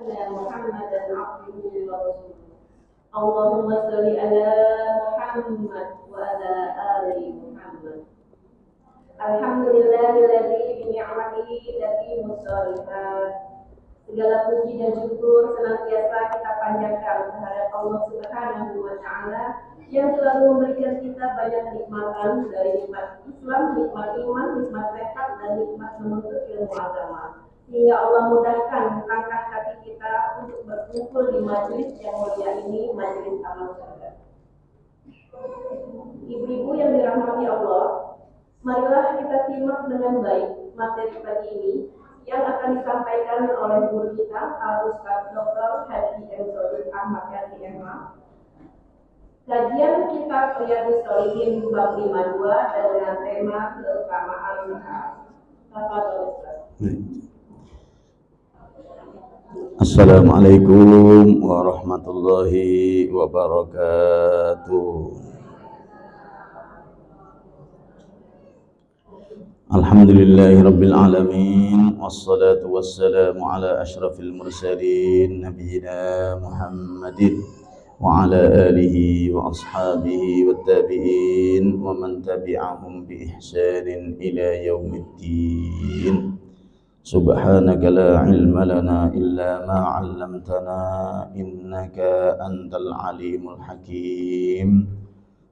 محمدا عبده ورسوله اللهم صل على محمد وعلى آل محمد. Alhamdulillahilladzi bini'matihi tatimmus shalihat. Segala puji dan syukur senantiasa kita panjatkan terhadap Allah Subhanahu wa taala yang selalu memberikan kita banyak nikmatan, dari nikmat Islam, nikmat iman, nikmat sehat, dan nikmat menuntut ilmu agama. Sehingga Allah mudahkan langkah kaki kita untuk berkumpul di majelis yang mulia ini, majelis amal surga. Ibu-ibu yang dirahmati Allah, marilah kita simak dengan baik materi pagi ini yang akan disampaikan oleh guru kita, Al-Ustaz Dr. Haji M. Sodik Ahmad Yani MA. Kajian kitab Riyadhus Shalihin bab 52 dengan tema keutamaan nikah. Tafadhol Ustaz. Assalamualaikum warahmatullahi wabarakatuh. Alhamdulillahi rabbil alamin, wassalatu wassalamu ala ashrafil mursalin nabiyina Muhammadin wa ala alihi wa ashabihi wa tabi'in wa man tabi'ahum bi ihsanin ila yaumiddin. Subhanaka la ilma lana illa ma 'allamtana innaka antal alimul hakim.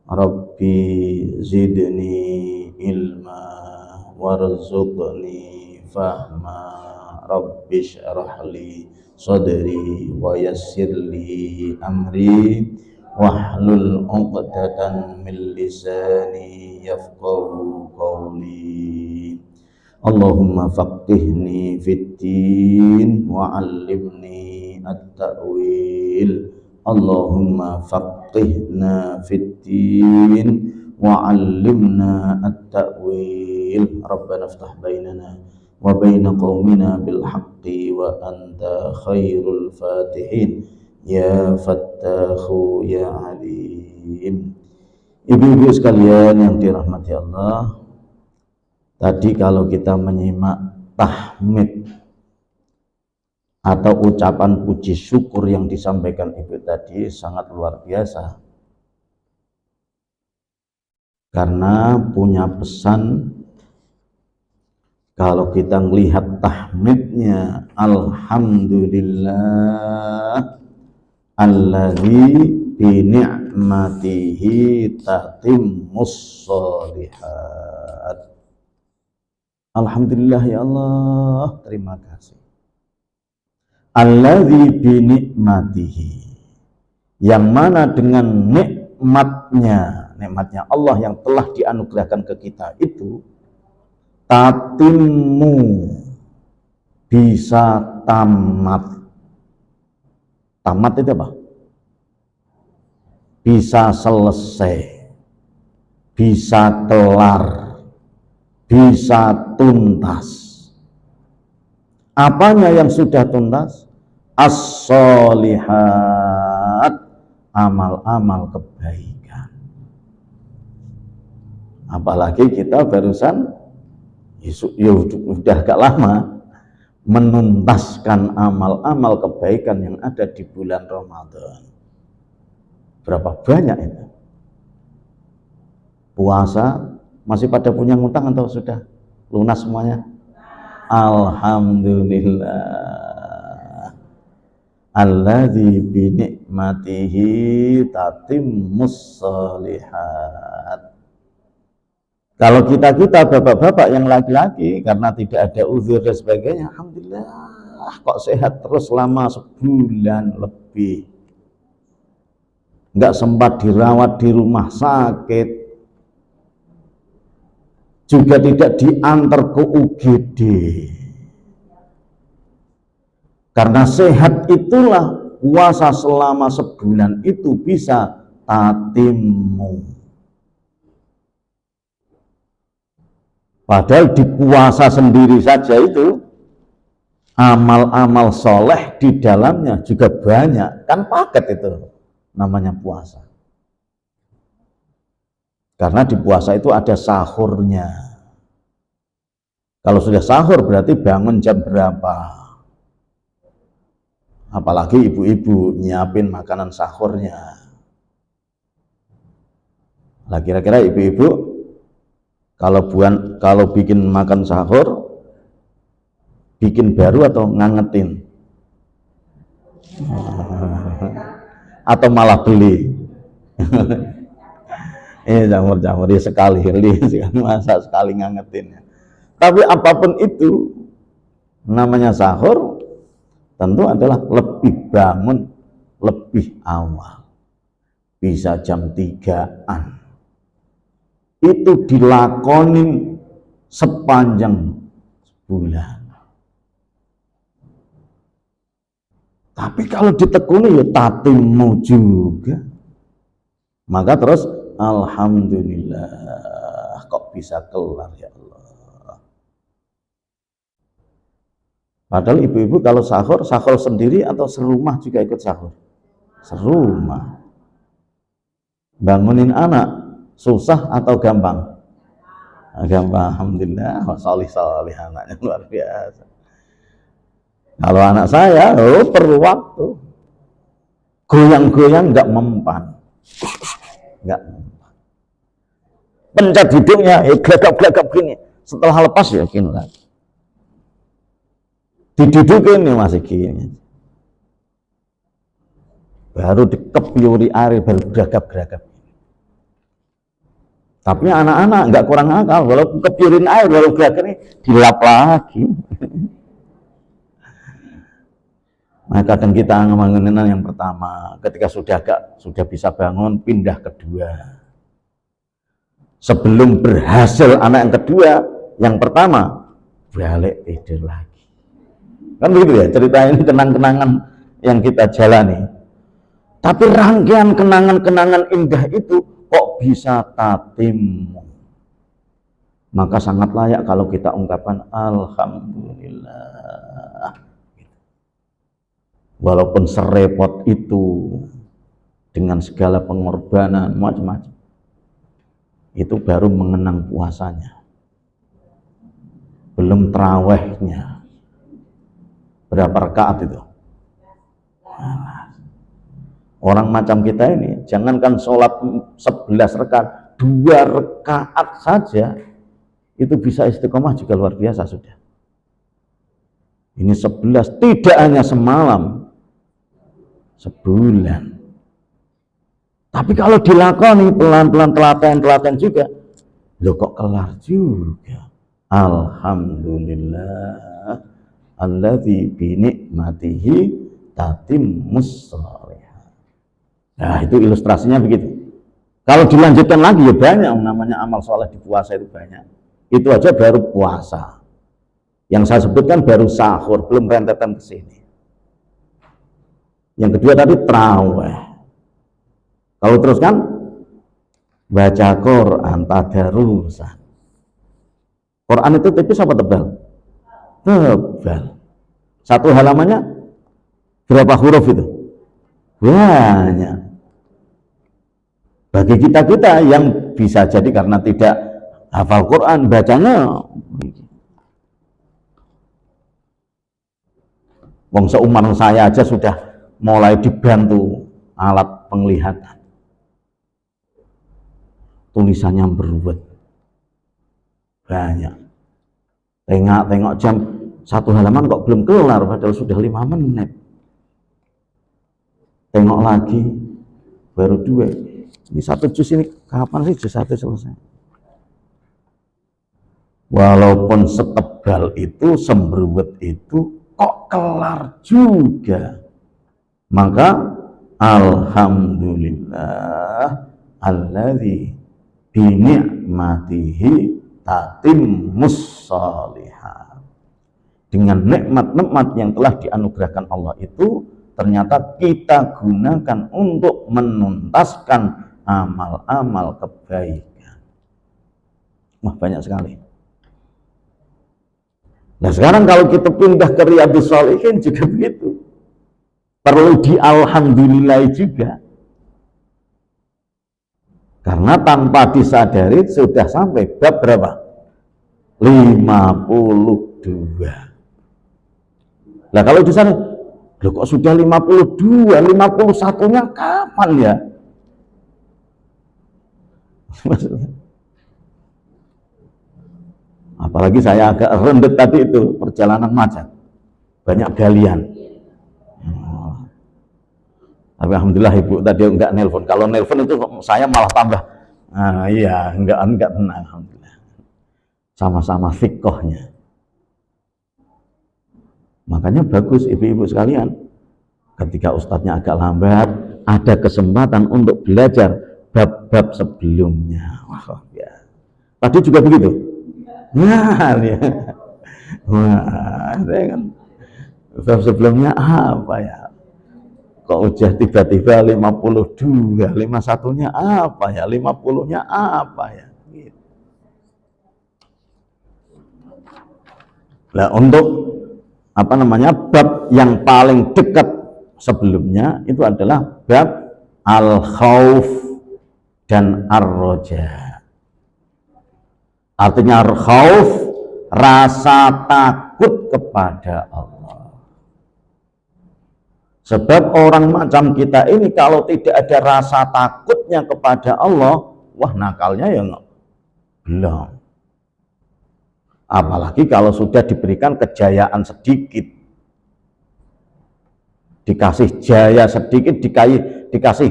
Rabbi zidni ilma warzuqni fahma. Rabbi shrah li sadri wa yassir li amri wahlul 'uqdatan min lisani yafqahu qawli. Allahumma faqihni fid-din wa 'allimni at-ta'wil. Allahumma faqihna fid-din wa 'allimna at-ta'wil. Rabbana iftah bainana wa baina qaumina bil haqqi wa anta khairul fatihin ya fattahu ya alim. Ibu-ibu sekalian yang dirahmati Allah, tadi kalau kita menyimak tahmid atau ucapan puji syukur yang disampaikan ibu tadi sangat luar biasa, karena punya pesan. Kalau kita melihat tahmidnya, alhamdulillah alladzi bi ni'matihi tatimmus shalihat. Alhamdulillah ya Allah, terima kasih. Alladzi bi ni'matihi, yang mana dengan nikmatnya Allah yang telah dianugerahkan ke kita itu tatimmu, bisa tamat. Tamat itu apa? Bisa selesai, bisa kelar, bisa tuntas. Apanya yang sudah tuntas? As-sholihat, amal-amal kebaikan. Apalagi kita barusan ya udah agak lama menuntaskan amal-amal kebaikan yang ada di bulan Ramadan. Berapa banyak itu? Puasa masih pada punya ngutang atau sudah lunas semuanya? Alhamdulillah. Alladzi bi ni'matihi tatimmus shalihat. Kalau kita bapak-bapak yang laki-laki karena tidak ada uzur dan sebagainya, alhamdulillah kok sehat terus selama sebulan lebih. Enggak sempat dirawat di rumah sakit, juga tidak diantar ke UGD. Karena sehat itulah puasa selama sebulan itu bisa tatimmu. Padahal di puasa sendiri saja itu amal-amal soleh di dalamnya juga banyak, kan paket itu namanya puasa. Karena di puasa itu ada sahurnya. Kalau sudah sahur berarti bangun jam berapa? Apalagi ibu-ibu nyiapin makanan sahurnya. Nah, kira-kira ibu-ibu kalau bikin makan sahur, bikin baru atau ngangetin? Atau malah beli? Ini jamur-jamur sekali masa sekali ngangetin. Tapi apapun itu, namanya sahur tentu adalah lebih bangun lebih awal, bisa jam 3-an. Itu dilakonin sepanjang bulan. Tapi kalau ditekuni ya tatimmu juga. Maka terus alhamdulillah kok bisa kelar ya Allah. Padahal ibu-ibu kalau sahur sendiri atau serumah juga ikut sahur? Serumah. Bangunin anak susah atau gampang? Gampang, alhamdulillah. Solih anaknya luar biasa. Kalau anak saya, perlu waktu. Goyang-goyang nggak mempan. Nggak mempan. Pencet hidungnya, gelagap-gelagap gini. Setelah lepas ya gini lagi. Didudukin nih masih gini. Baru dikepiuri air, baru geragap-geragap. Tapi anak-anak nggak kurang akal, walaupun kepiurin air, baru geragap ini dilap lagi. Nah, kadang kita bangunin yang pertama, ketika sudah bisa bangun, pindah kedua. Sebelum berhasil anak yang kedua, yang pertama balik tidur lagi. Kan begitu ya, cerita ini kenang-kenangan yang kita jalani. Tapi rangkaian kenangan-kenangan indah itu kok bisa tatimmu. Maka sangat layak kalau kita ungkapkan alhamdulillah. Walaupun serepot itu, dengan segala pengorbanan macam-macam, itu baru mengenang puasanya, belum tarawehnya. Berapa rakaat itu? Orang macam kita ini, jangankan sholat 11 rakaat, 2 rakaat saja itu bisa istiqomah juga luar biasa sudah. Ini 11, tidak hanya semalam, sebulan. Tapi kalau dilakoni pelan-pelan, telaten juga, loh kok kelar juga. Alhamdulillah alladzi bi ni'matihi tatimmus shalihat. Nah, itu ilustrasinya begitu. Kalau dilanjutkan lagi ya banyak, namanya amal soleh di puasa itu banyak. Itu aja baru puasa. Yang saya sebutkan baru sahur, belum rentetan ke sini. Yang kedua tadi tarawih. Kalau teruskan baca Quran, tadarusan. Quran itu tipis apa tebal? Tebal. Satu halamannya berapa huruf itu? Banyak. Bagi kita yang bisa jadi karena tidak hafal Quran, bacanya wong seumur saya aja sudah mulai dibantu alat penglihatan. Tulisannya beruwet. Banyak. Tengok jam, satu halaman kok belum kelar, padahal sudah 5 menit. Tengok lagi, baru 2. Ini satu juz ini, kapan sih juz 1 selesai? Walaupun setebal itu, semberuwet itu, kok kelar juga. Maka, alhamdulillah, alladzi bi ni'matihi tatimmus shalihat. Dengan nikmat-nikmat yang telah dianugerahkan Allah itu ternyata kita gunakan untuk menuntaskan amal-amal kebaikan. Wah, banyak sekali. Nah, sekarang kalau kita pindah ke Riyadhus Shalihin juga begitu. Perlu dialhamdulillah juga. Karena tanpa disadari sudah sampai bab berapa? 52. Nah, kalau di sana Loh kok sudah 52, 51-nya kapan ya? Apalagi saya agak rendet tadi itu, perjalanan macet, banyak galian. Tapi alhamdulillah ibu tadi enggak nelpon. Kalau nelpon itu saya malah tambah, iya enggak tenang, alhamdulillah. Sama-sama fiqhnya. Makanya bagus ibu-ibu sekalian, ketika ustadznya agak lambat, ada kesempatan untuk belajar bab-bab sebelumnya. Wah, ya. Tadi juga begitu. Nah, ya. Wah, kan bab sebelumnya apa ya? Kok udah tiba-tiba 52, 51-nya apa ya? 50-nya apa ya? Gitu. Nah, untuk bab yang paling dekat sebelumnya itu adalah bab al-khauf dan ar-roja. Artinya al-khauf, rasa takut kepada Allah. Sebab orang macam kita ini kalau tidak ada rasa takutnya kepada Allah, wah nakalnya ya belum. Apalagi kalau sudah diberikan kejayaan sedikit, dikasih jaya sedikit, dikasih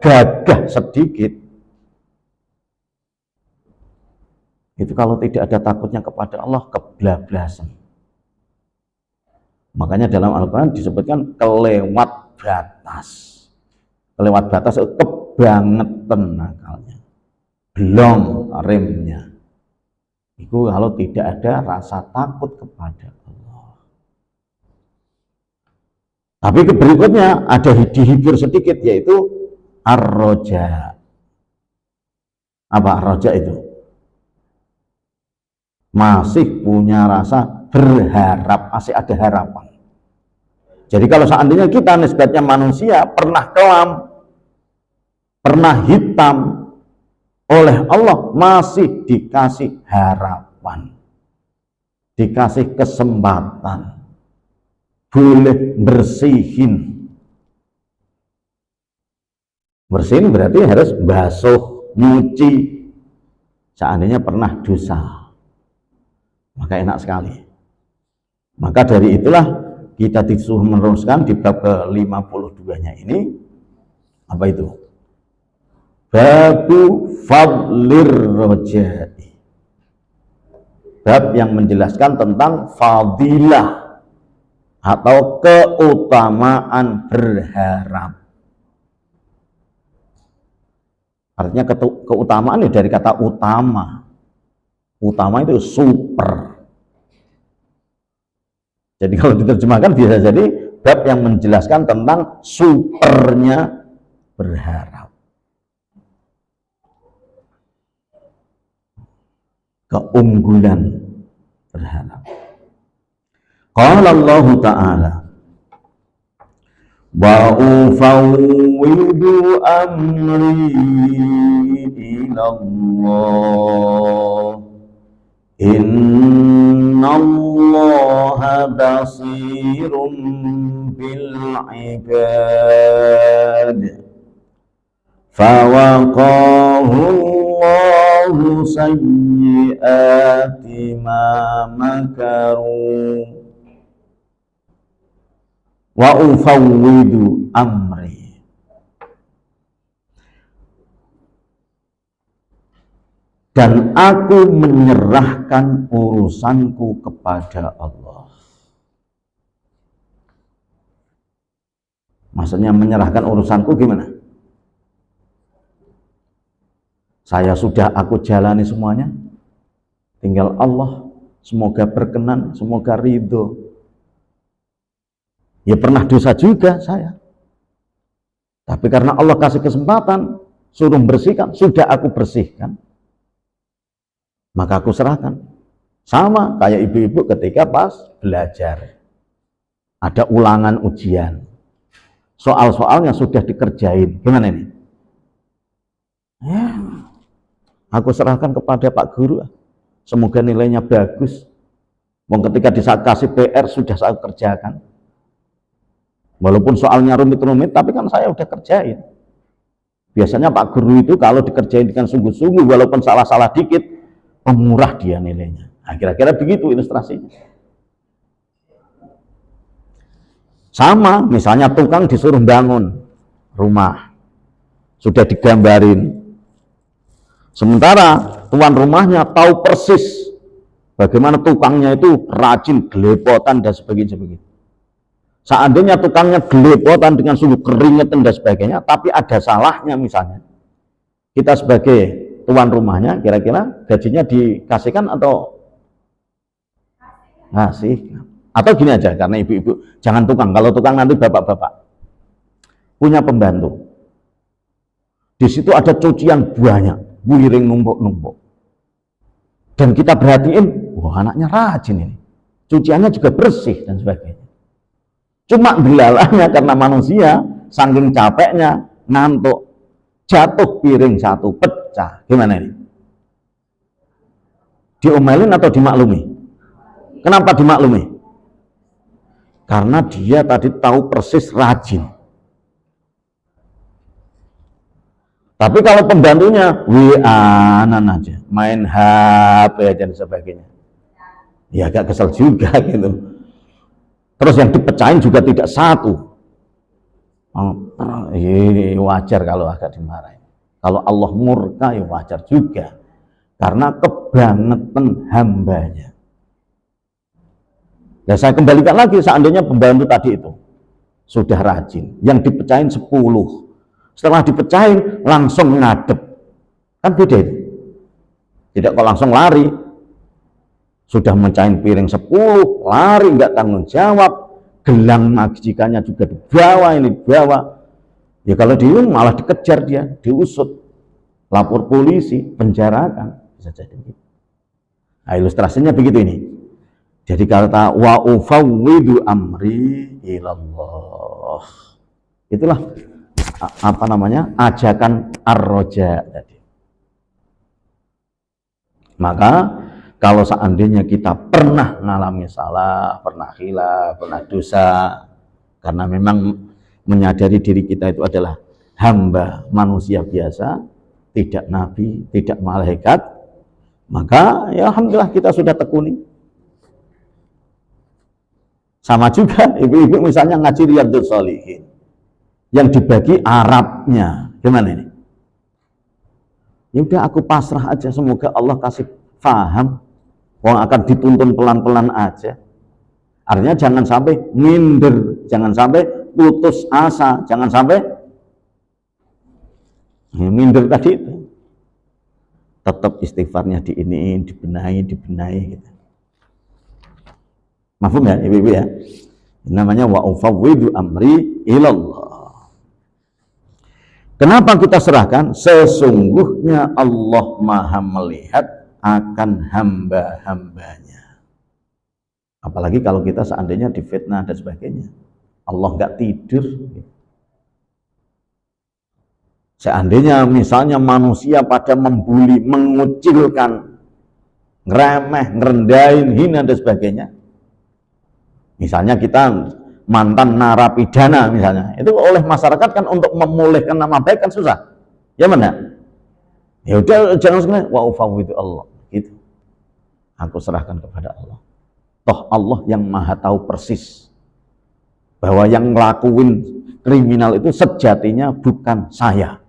gagah sedikit, itu kalau tidak ada takutnya kepada Allah, kebablasan. Makanya dalam Al-Quran disebutkan kelewat batas. Kelewat batas itu kebangetan nakalnya, belum remnya. Itu kalau tidak ada rasa takut kepada Allah. Tapi berikutnya ada dihibur sedikit, yaitu ar-roja. Apa ar-roja itu? Masih punya rasa berharap, masih ada harapan. Jadi kalau seandainya kita nisbatnya manusia pernah kelam, pernah hitam, oleh Allah masih dikasih harapan, dikasih kesempatan, boleh bersihin. Bersihin berarti harus basuh, nyuci. Seandainya pernah dosa, maka enak sekali. Maka dari itulah kita disuruh meneruskan di bab ke-52-nya ini, apa itu? Babu fadlir rojai, bab yang menjelaskan tentang fadilah atau keutamaan berharap. Artinya keutamaan itu dari kata utama. Utama itu super. Jadi kalau diterjemahkan bisa jadi bab yang menjelaskan tentang supernya berharap. Keunggulan berharap. Qala Allah Ta'ala, wa ufawwidu amri ilallah innallaha basirun bil ibad fawaqahu Allahu sayyi'ati ma makaru wa ufawwidu amri. Dan aku menyerahkan urusanku kepada Allah. Maksudnya menyerahkan urusanku gimana? Aku jalani semuanya, tinggal Allah, semoga berkenan, semoga ridho. Ya pernah dosa juga saya, tapi karena Allah kasih kesempatan, suruh bersihkan, sudah aku bersihkan, maka aku serahkan. Sama kayak ibu-ibu ketika pas belajar, ada ulangan ujian, soal-soalnya sudah dikerjain, gimana ini? Ya, aku serahkan kepada Pak Guru, semoga nilainya bagus. Ketika kasih PR sudah saya kerjakan. Walaupun soalnya rumit-rumit, tapi kan saya udah kerjain. Biasanya Pak Guru itu kalau dikerjain dengan sungguh-sungguh, walaupun salah-salah dikit, pemurah dia nilainya. Nah, kira-kira begitu ilustrasinya. Sama, misalnya tukang disuruh bangun rumah, sudah digambarin. Sementara tuan rumahnya tahu persis bagaimana tukangnya itu rajin, gelepotan dan sebagainya. Seandainya tukangnya gelepotan dengan sungguh keringetan dan sebagainya, tapi ada salahnya misalnya, kita sebagai tuan rumahnya kira-kira gajinya dikasihkan atau ngasih? Atau gini aja, karena ibu-ibu jangan tukang, kalau tukang nanti bapak-bapak punya pembantu, di situ ada cucian banyak, wiring numpuk-numpuk, dan kita perhatiin, wah anaknya rajin ini, cuciannya juga bersih dan sebagainya. Cuma belalahnya karena manusia saking capeknya ngantuk, jatuh piring satu pecah. Gimana ini? Diomelin atau dimaklumi? Kenapa dimaklumi? Karena dia tadi tahu persis rajin. Tapi kalau pembantunya WA-an aja, main HP dan sebagainya, ya agak kesel juga gitu. Terus yang dipecahin juga tidak satu. Wajar kalau agak dimarahin. Kalau Allah murka ya wajar juga. Karena kebangetan hambanya. Nah, saya kembalikan lagi, seandainya pembantu tadi itu sudah rajin, yang dipecahin 10. Setelah dipecahin langsung ngadep. Kan beda itu. Tidak kok langsung lari. Sudah mecahin piring 10, lari nggak tanggung jawab, gelang majikannya juga dibawa, ini dibawa. Ya kalau malah dikejar dia, diusut, lapor polisi, penjarakan, bisa jadi. Nah, ilustrasinya begitu ini. Jadi kata wa ufawwidu amri ilallah. Itulah apa namanya? Ajakan ar-roja tadi. Maka kalau seandainya kita pernah mengalami salah, pernah khilaf, pernah dosa, karena memang menyadari diri kita itu adalah hamba manusia biasa, tidak nabi, tidak malaikat, maka ya alhamdulillah kita sudah tekuni. Sama juga ibu-ibu misalnya ngaji Riyadhus Shalihin, yang dibagi Arabnya, gimana ini? Ya udah aku pasrah aja, semoga Allah kasih paham. Wong akan dituntun pelan-pelan aja. Artinya jangan sampai minder, jangan sampai putus asa, jangan sampai minder tadi itu. Tetap istighfarnya diiniin, dibenahi gitu. Mafhum ya ibu-ibu ya? Namanya wa ufawwidu amri ilallah. Kenapa kita serahkan? Sesungguhnya Allah Maha melihat akan hamba-hambanya. Apalagi kalau kita seandainya difitnah dan sebagainya, Allah nggak tidur. Seandainya misalnya manusia pada membuli, mengucilkan, ngeremeh, ngerendahin, hina dan sebagainya. Misalnya kita mantan narapidana misalnya, itu oleh masyarakat kan untuk memulihkan nama baik kan susah. Ya mana? Ya udah jangan sekali wa ufawwidu Allah gitu. Aku serahkan kepada Allah. Toh Allah yang maha tahu persis bahwa yang ngelakuin kriminal itu sejatinya bukan saya.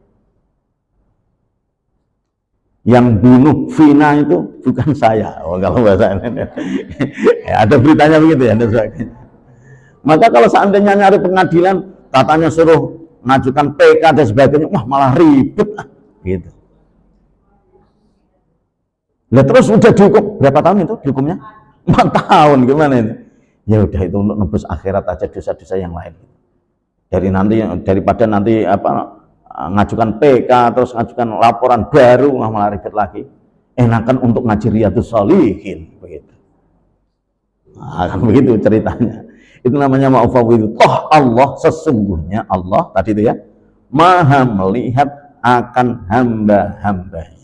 Yang bunuh Vina itu bukan saya. Oh, kalau bahasa ini ya, ada beritanya begitu ya. Maka kalau seandainya nyari pengadilan, katanya suruh ngajukan PK dan sebagainya, wah malah ribet gitu. Nah, terus udah dihukum berapa tahun itu dihukumnya? 4 tahun, gimana ini? Ya udah itu untuk nebus akhirat aja dosa-dosa yang lain. Daripada nanti ngajukan PK terus ngajukan laporan baru malah ribet lagi. Enakan untuk ngaji Riyadhus Shalihin begitu. Nah, kan begitu ceritanya. Itu namanya ma'ufawwidu. Toh Allah sesungguhnya Allah tadi itu ya, Maha melihat akan hamba-hambanya.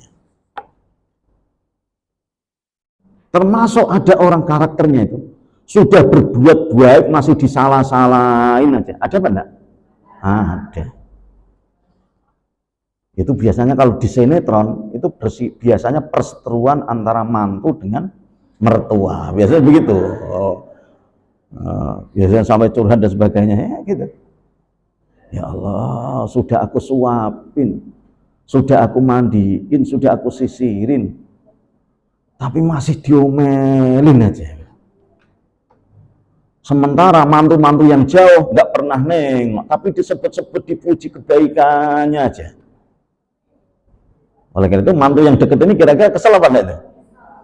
Termasuk ada orang karakternya itu sudah berbuat baik masih disalah-salahin aja. Ada apa enggak? Ada. Itu biasanya kalau di sinetron itu biasanya perseteruan antara mantu dengan mertua. Biasanya begitu. Biasanya sampai curhat dan sebagainya ya gitu. Ya Allah, sudah aku suapin, sudah aku mandiin, sudah aku sisirin, tapi masih diomelin aja. Sementara mantu-mantu yang jauh nggak pernah nengok, tapi disebut-sebut, dipuji kebaikannya aja. Oleh karena itu mantu yang deket ini kira-kira kesel apa enggak itu?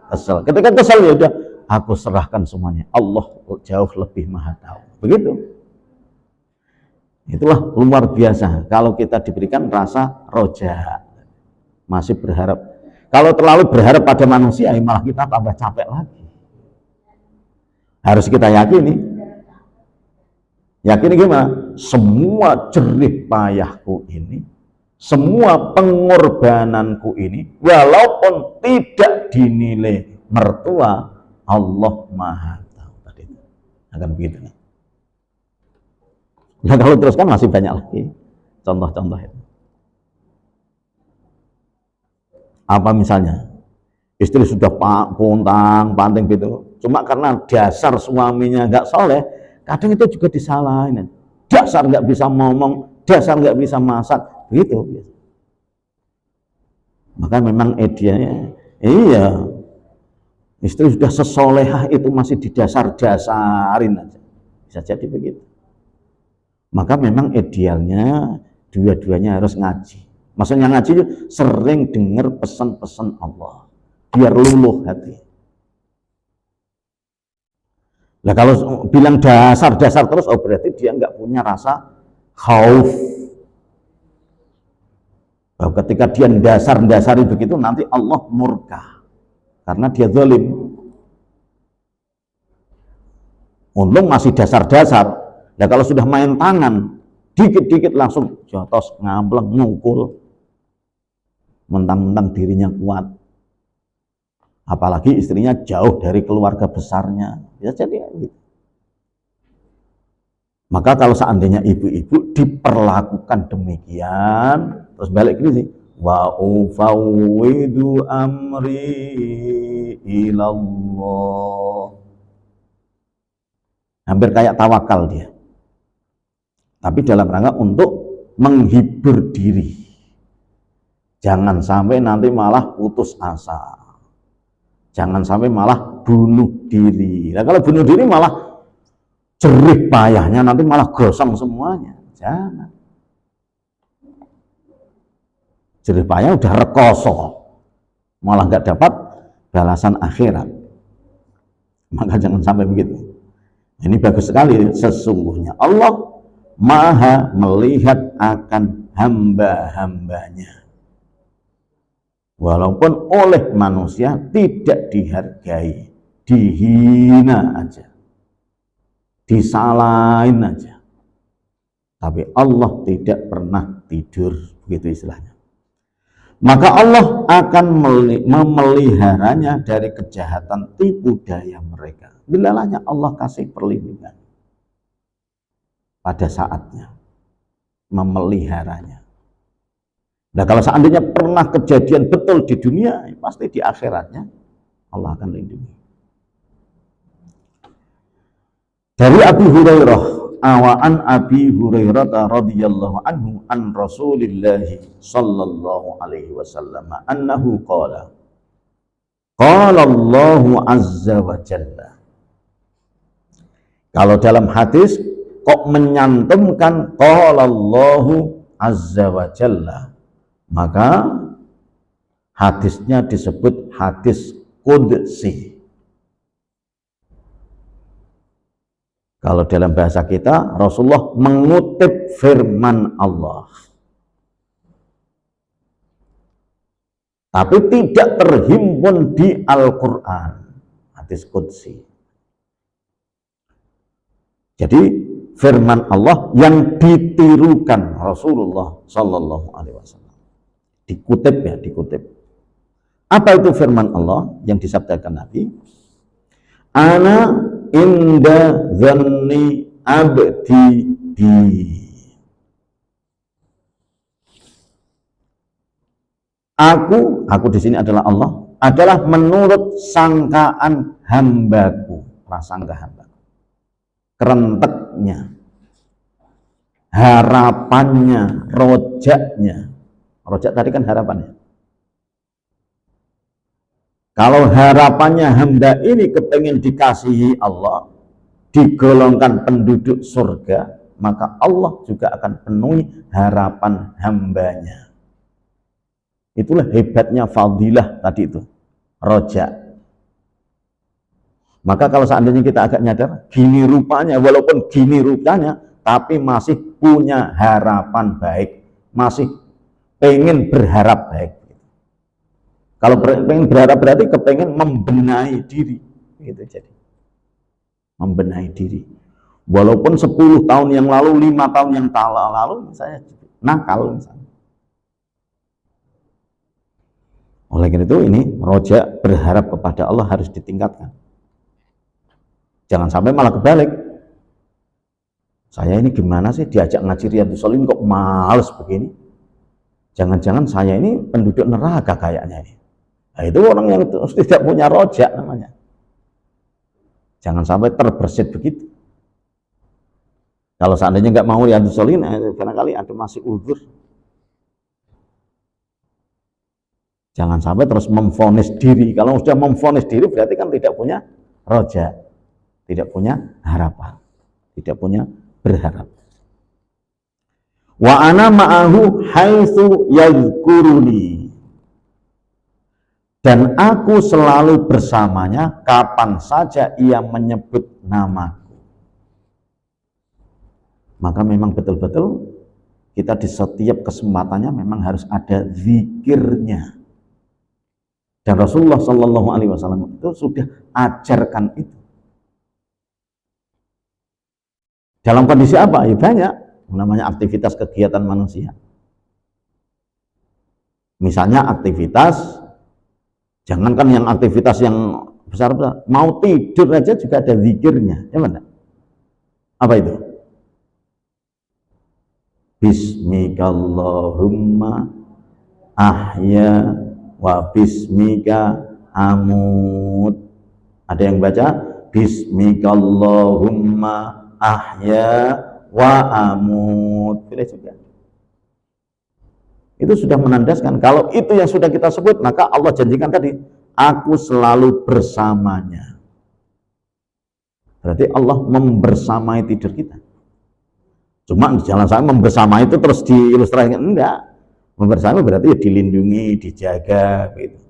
Kesel. Ketika kesel ya udah, aku serahkan semuanya. Allah jauh lebih maha tahu. Begitu. Itulah luar biasa kalau kita diberikan rasa roja, masih berharap. Kalau terlalu berharap pada manusia, malah kita tambah capek lagi. Harus kita yakini gimana? Semua jerih payahku ini, semua pengorbananku ini, walaupun tidak dinilai mertua, Allah maha tahu. Tadi akan begitu. Nah kalau teruskan masih banyak lagi contoh-contoh itu. Apa misalnya? Istri sudah pontang, panting gitu. Cuma karena dasar suaminya nggak soleh, kadang itu juga disalahin. Dasar nggak bisa ngomong, dasar nggak bisa masak, begitu. Maka memang idealnya, iya, istri sudah sesolehah itu masih didasar-dasarin aja. Bisa jadi begitu. Maka memang idealnya dua-duanya harus ngaji. Maksudnya ngaji itu sering dengar pesan-pesan Allah, biar luluh hati. Nah kalau bilang dasar-dasar terus, oh berarti dia nggak punya rasa khauf. Bahwa ketika dia dasar-dasari begitu, nanti Allah murka karena dia zalim. Untung masih dasar-dasar. Nah kalau sudah main tangan, dikit-dikit langsung jotos, ngambleng, ngukul, mentang-mentang dirinya kuat. Apalagi istrinya jauh dari keluarga besarnya, bisa jadi gitu. Maka kalau seandainya ibu-ibu diperlakukan demikian, terus balik ini sih, wa ufawwidu amri ilallah. Hampir kayak tawakal dia. Tapi dalam rangka untuk menghibur diri. Jangan sampai nanti malah putus asa. Jangan sampai malah bunuh diri. Nah kalau bunuh diri malah jerih payahnya, nanti malah gosong semuanya. Jangan. Jerih payah udah rekoso. Malah nggak dapat balasan akhirat. Maka jangan sampai begitu. Ini bagus sekali, sesungguhnya Allah Maha melihat akan hamba-hambanya. Walaupun oleh manusia tidak dihargai, dihina aja, disalahin aja. Tapi Allah tidak pernah tidur, begitu istilahnya. Maka Allah akan memeliharanya dari kejahatan tipu daya mereka. Bilalahnya Allah kasih perlindungan pada saatnya, memeliharanya. Nah kalau seandainya pernah kejadian betul di dunia, pasti di akhiratnya Allah akan lindungi. Dari Abu Hurairah, awaan Abi Hurairah radhiyallahu anhu an Rasulillah sallallahu alaihi wasallam annahu qala Allahu azza wa jalla. Kalau dalam hadis kok menyantumkan qala Allahu azza wa jalla, maka hadisnya disebut hadis qudsi. Kalau dalam bahasa kita, Rasulullah mengutip firman Allah, tapi tidak terhimpun di Al-Quran. Hadis qudsi. Jadi firman Allah yang ditirukan Rasulullah Sallallahu Alaihi Wasallam, dikutip ya, dikutip. Apa itu firman Allah yang disabdakan Nabi? Ana inda dhanni abdi bi. Aku di sini adalah Allah, adalah menurut sangkaan hambaku, prasangka hambaku, kerenteknya, harapannya, rojaknya. Rojak tadi kan harapannya. Kalau harapannya hamba ini kepengen dikasihi Allah, digolongkan penduduk surga, maka Allah juga akan penuhi harapan hambanya. Itulah hebatnya fadilah tadi itu, rojak. Maka kalau seandainya kita agak nyadar, gini rupanya, walaupun gini rupanya, tapi masih punya harapan baik, masih pengen berharap baik. Kalau pengen berharap berarti kepengen membenahi diri, gitu jadi. Membenahi diri. Walaupun 10 tahun yang lalu, 5 tahun yang lalu, misalnya nakal misalnya. Oleh karena itu ini rojak berharap kepada Allah harus ditingkatkan. Jangan sampai malah kebalik. Saya ini gimana sih diajak ngaji Riyadhus Shalihin kok males begini? Jangan-jangan saya ini penduduk neraka kayaknya ini. Nah, itu orang yang tidak punya rojak namanya. Jangan sampai terbersit begitu. Kalau seandainya nggak mau Riyadhus Shalihin, barangkali ada masih uzur. Jangan sampai terus memvonis diri. Kalau sudah memvonis diri berarti kan tidak punya rojak, tidak punya harapan, tidak punya berharap. Wa ana ma'ahu haitsu yadhkuruni. Dan aku selalu bersamanya kapan saja ia menyebut namaku. Maka memang betul-betul kita di setiap kesempatannya memang harus ada zikirnya. Dan Rasulullah Shallallahu Alaihi Wasallam itu sudah ajarkan itu. Dalam kondisi apa? Ya banyak, namanya aktivitas kegiatan manusia. Misalnya aktivitas, jangankan yang aktivitas yang besar-besar, mau tidur aja juga ada zikirnya, ya mana? Apa itu? Bismikallahumma ahya wa bismika amut. Ada yang baca Bismikallahumma ahya wa amut. Boleh juga. Itu sudah menandaskan kalau itu yang sudah kita sebut, maka Allah janjikan tadi, aku selalu bersamanya. Berarti Allah membersamai tidur kita. Cuma jangan sampai membersamai itu terus diilustrasikan, enggak. Membersamai berarti ya dilindungi, dijaga gitu.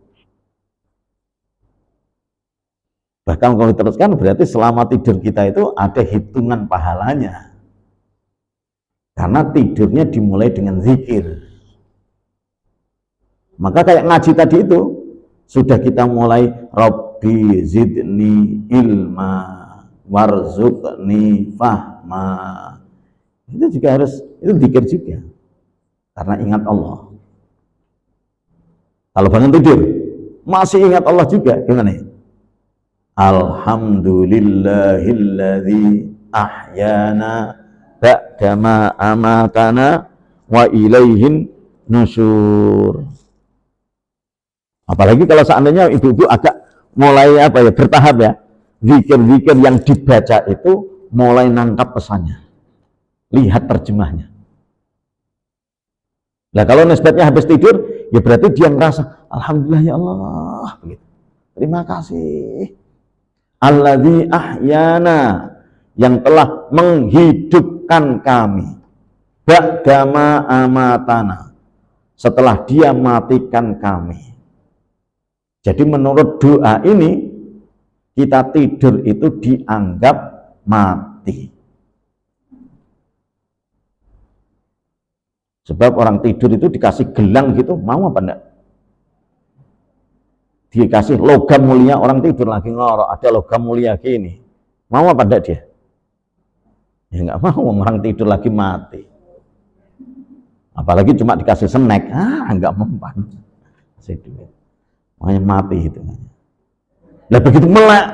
Bahkan kalau diteruskan berarti selama tidur kita itu ada hitungan pahalanya. Karena tidurnya dimulai dengan zikir. Maka kayak ngaji tadi itu, sudah kita mulai Rabbi zidni ilma warzuqni fahma. Itu juga harus, itu zikir juga. Karena ingat Allah. Kalau bangun tidur masih ingat Allah juga, gimana ya? Alhamdulillahilladzi ahyana ba'dama amatana wa ilaihin nusyur. Apalagi kalau seandainya ibu-ibu agak mulai bertahap ya, zikir-zikir yang dibaca itu mulai nangkap pesannya, lihat terjemahnya. Nah kalau nisbatnya habis tidur, ya berarti dia merasa alhamdulillah ya Allah, begitu. Terima kasih. Alladzi ahyana, yang telah menghidupkan kami. Ba'dama amatana, setelah dia matikan kami. Jadi menurut doa ini, kita tidur itu dianggap mati. Sebab orang tidur itu dikasih gelang gitu, mau apa enggak? Dikasih logam mulia, orang tidur lagi ngorok, ada logam mulia gini. Mau apa enggak dia? Ya enggak mau, orang tidur lagi mati. Apalagi cuma dikasih snack, enggak mempan. Kasih duit. Makanya mati hitungannya. Lah begitu melek,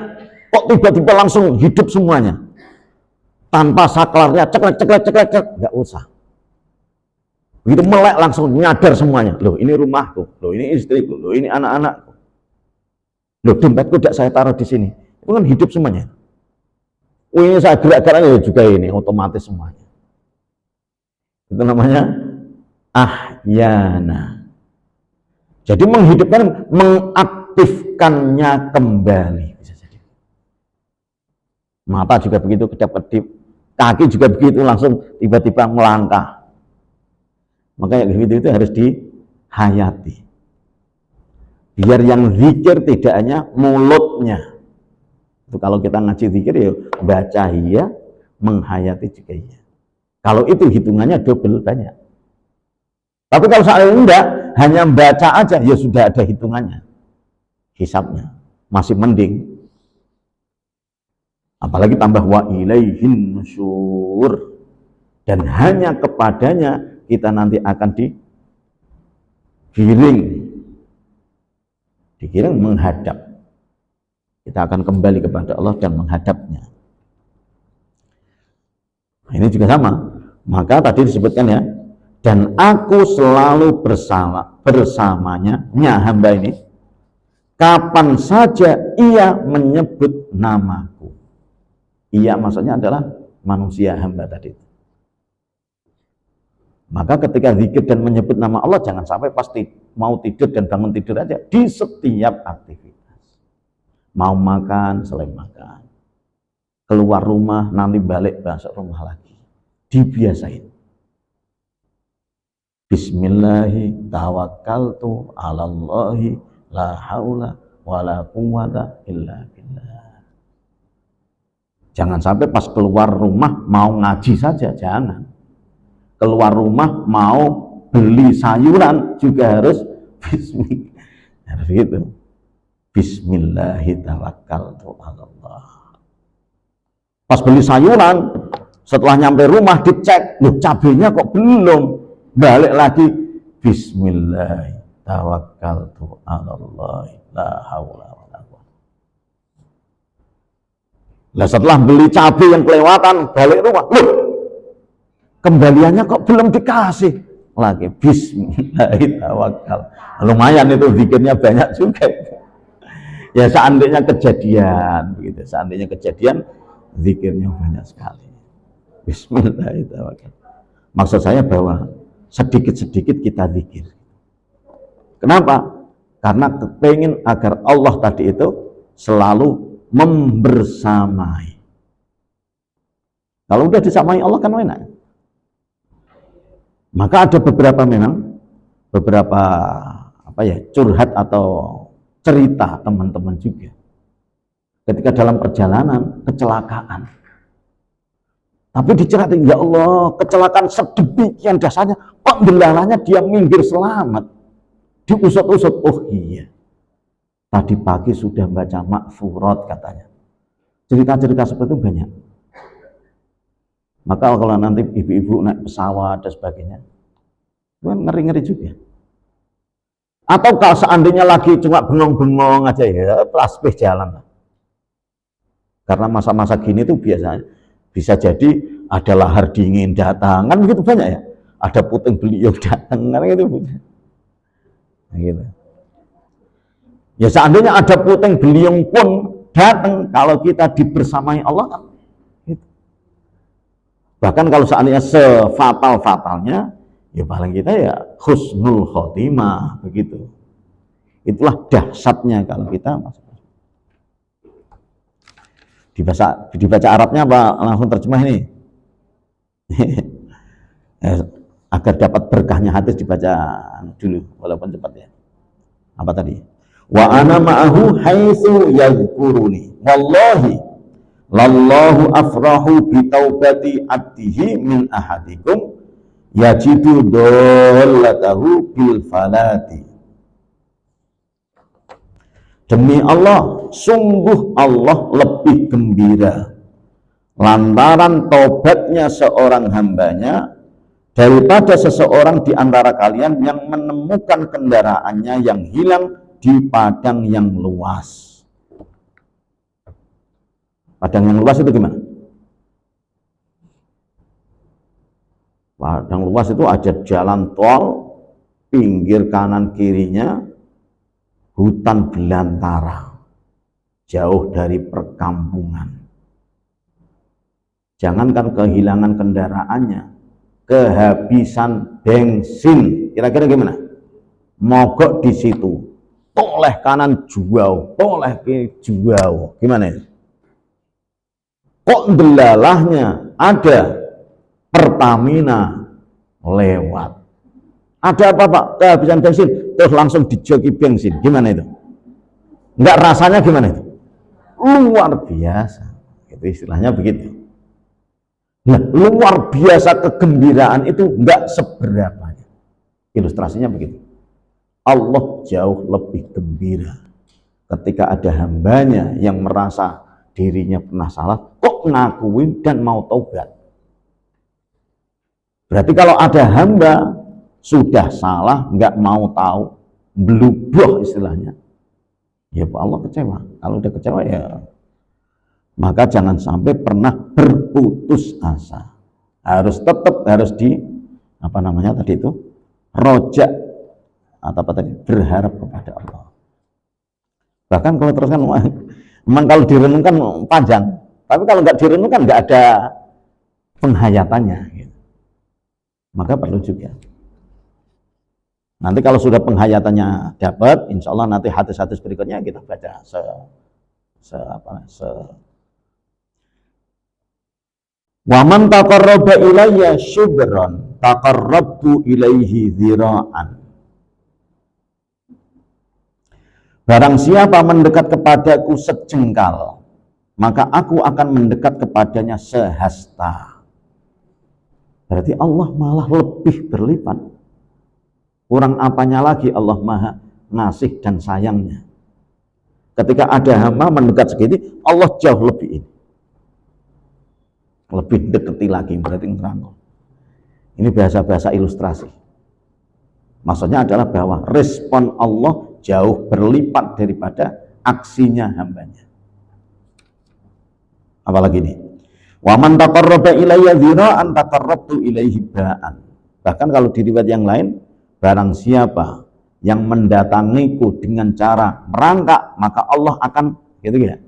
kok tiba-tiba langsung hidup semuanya tanpa saklarnya ceklek, nggak usah. Begitu melek langsung nyadar semuanya. Loh ini rumahku, loh ini istriku, loh ini anak-anakku, loh dompetku tidak saya taruh di sini. Itu kan hidup semuanya. Ini saya gerak-geraknya juga ini otomatis semuanya. Itu namanya ahyana. Jadi menghidupkan, mengaktifkannya kembali. Bisa jadi. Mata juga begitu, kedap-kedip. Kaki juga begitu, langsung tiba-tiba melangkah. Makanya begitu itu harus dihayati. Biar yang zikir tidak hanya mulutnya. Itu kalau kita ngaji zikir ya baca iya, menghayati juga iya. Kalau itu hitungannya double banyak. Tapi kalau seandainya enggak, hanya baca aja ya sudah ada hitungannya. Hisabnya masih mending. Apalagi tambah wa ilaihin nusyur, dan hanya kepadanya kita nanti akan digiring menghadap. Kita akan kembali kepada Allah dan menghadapnya. Nah, ini juga sama. Maka tadi disebutkan ya, dan aku selalu bersamanya hamba ini kapan saja ia menyebut namaku. Ia maksudnya adalah manusia hamba tadi. Maka ketika zikir dan menyebut nama Allah, jangan sampai pasti mau tidur dan bangun tidur aja. Di setiap aktivitas. Mau makan, selain makan. Keluar rumah, nanti balik masuk rumah lagi. Dibiasain. Bismillahi tawakkaltu ala Allahi la haula wala quwwata illa billah. Jangan sampai pas keluar rumah mau ngaji saja, jangan. Keluar rumah mau beli sayuran juga harus bismillah. Harus gitu. Bismillahi tawakkaltu ala Allah. Pas beli sayuran, setelah nyampe rumah dicek, loh cabenya kok belum. Balik lagi, Bismillahi tawakkaltu ala Allah la haula wala quwwata. Lah setelah beli cabai yang kelewatan, balik rumah, loh kembaliannya kok belum dikasih lagi. Bismillahi tawakkal. Lumayan itu zikirnya banyak juga. Ya seandainya kejadian begitu, seandainya kejadian zikirnya banyak sekali. Bismillahi tawakkal. Maksud saya bahwa sedikit-sedikit kita zikir. Kenapa? Karena pengen agar Allah tadi itu selalu membersamai. Kalau udah disamai Allah kan enak. Maka ada beberapa curhat atau cerita teman-teman juga. Ketika dalam perjalanan kecelakaan. Tapi diceritain, ya Allah, kecelakaan sedemikian dahsyatnya, kok gendaranya dia minggir selamat. Diusut-usut, oh iya. Tadi pagi sudah baca makfurat katanya. Cerita-cerita seperti itu banyak. Maka kalau nanti ibu-ibu naik pesawat dan sebagainya, itu kan ngeri-ngeri juga. Atau kalau seandainya lagi cuma bengong-bengong aja ya, tasbih jalan. Karena masa-masa gini tuh biasanya bisa jadi ada lahar dingin datang, kan begitu banyak ya. Ada puting beliung datang, kan gitu. Nah, gitu. Ya seandainya ada puting beliung pun datang, kalau kita dibersamai Allah kan. Gitu. Bahkan kalau seandainya sefatal-fatalnya, ya paling kita ya husnul khotimah begitu. Itulah dahsyatnya kalau kita masuk. Dibaca Arabnya apa langsung terjemah ini? Agar dapat berkahnya hadis dibaca dulu walaupun cepat ya. Apa tadi? Wa ana ma'ahu haitsu yadhkuruni. Wallahi lallahu afrahu bi taubati abdihi min ahadikum yajidu dallatahu bil falati. Demi Allah, sungguh Allah lebih gembira lantaran tobatnya seorang hambanya daripada seseorang di antara kalian yang menemukan kendaraannya yang hilang di padang yang luas. Padang yang luas itu gimana? Padang luas itu ada jalan tol, pinggir kanan kirinya hutan belantara, jauh dari perkampungan. Jangankan kehilangan kendaraannya, kehabisan bensin, kira-kira gimana? Mogok di situ, toleh kanan juau, toleh kiri juau, gimana itu? Kok delalahnya ada Pertamina lewat. Ada apa Pak? Kehabisan bensin, terus langsung dijoki bensin, gimana itu? Enggak, rasanya gimana itu? Luar biasa, itu istilahnya begitu. Nah, luar biasa kegembiraan itu enggak seberapanya. Ilustrasinya begitu. Allah jauh lebih gembira ketika ada hambanya yang merasa dirinya pernah salah, kok ngakuin dan mau taubat. Berarti kalau ada hamba sudah salah, nggak mau tahu, beluboh istilahnya, ya Allah kecewa. Kalau udah kecewa ya, maka jangan sampai pernah berputus asa. Harus tetap di apa namanya tadi itu, rojak atau apa tadi, berharap kepada Allah. Bahkan kalau teruskan, memang kalau direnungkan panjang, tapi kalau nggak direnungkan nggak ada penghayatannya. Gitu. Maka perlu juga. Nanti kalau sudah penghayatannya dapat, insya Allah nanti hadis-hadis berikutnya kita baca Waman taqarraba ilayya syubran taqarrabtu ilaihi dzira'an. Barang siapa mendekat kepadaku sejengkal, maka aku akan mendekat kepadanya sehasta. Berarti Allah malah lebih berlipat. Kurang apanya lagi Allah maha ngasih dan sayangnya. Ketika ada hamba mendekat segini, Allah jauh lebih ini. Lebih deketi lagi, berarti ngerangkul. Ini bahasa-bahasa ilustrasi. Maksudnya adalah bahwa respon Allah jauh berlipat daripada aksinya hambanya. Apalagi ini, wa man taqarraba ilayya dzira'an taqarrabtu ilaihi ba'an. Bahkan kalau di riwayat yang lain, barang siapa yang mendatangiku dengan cara merangkak, maka Allah akan gitu ya.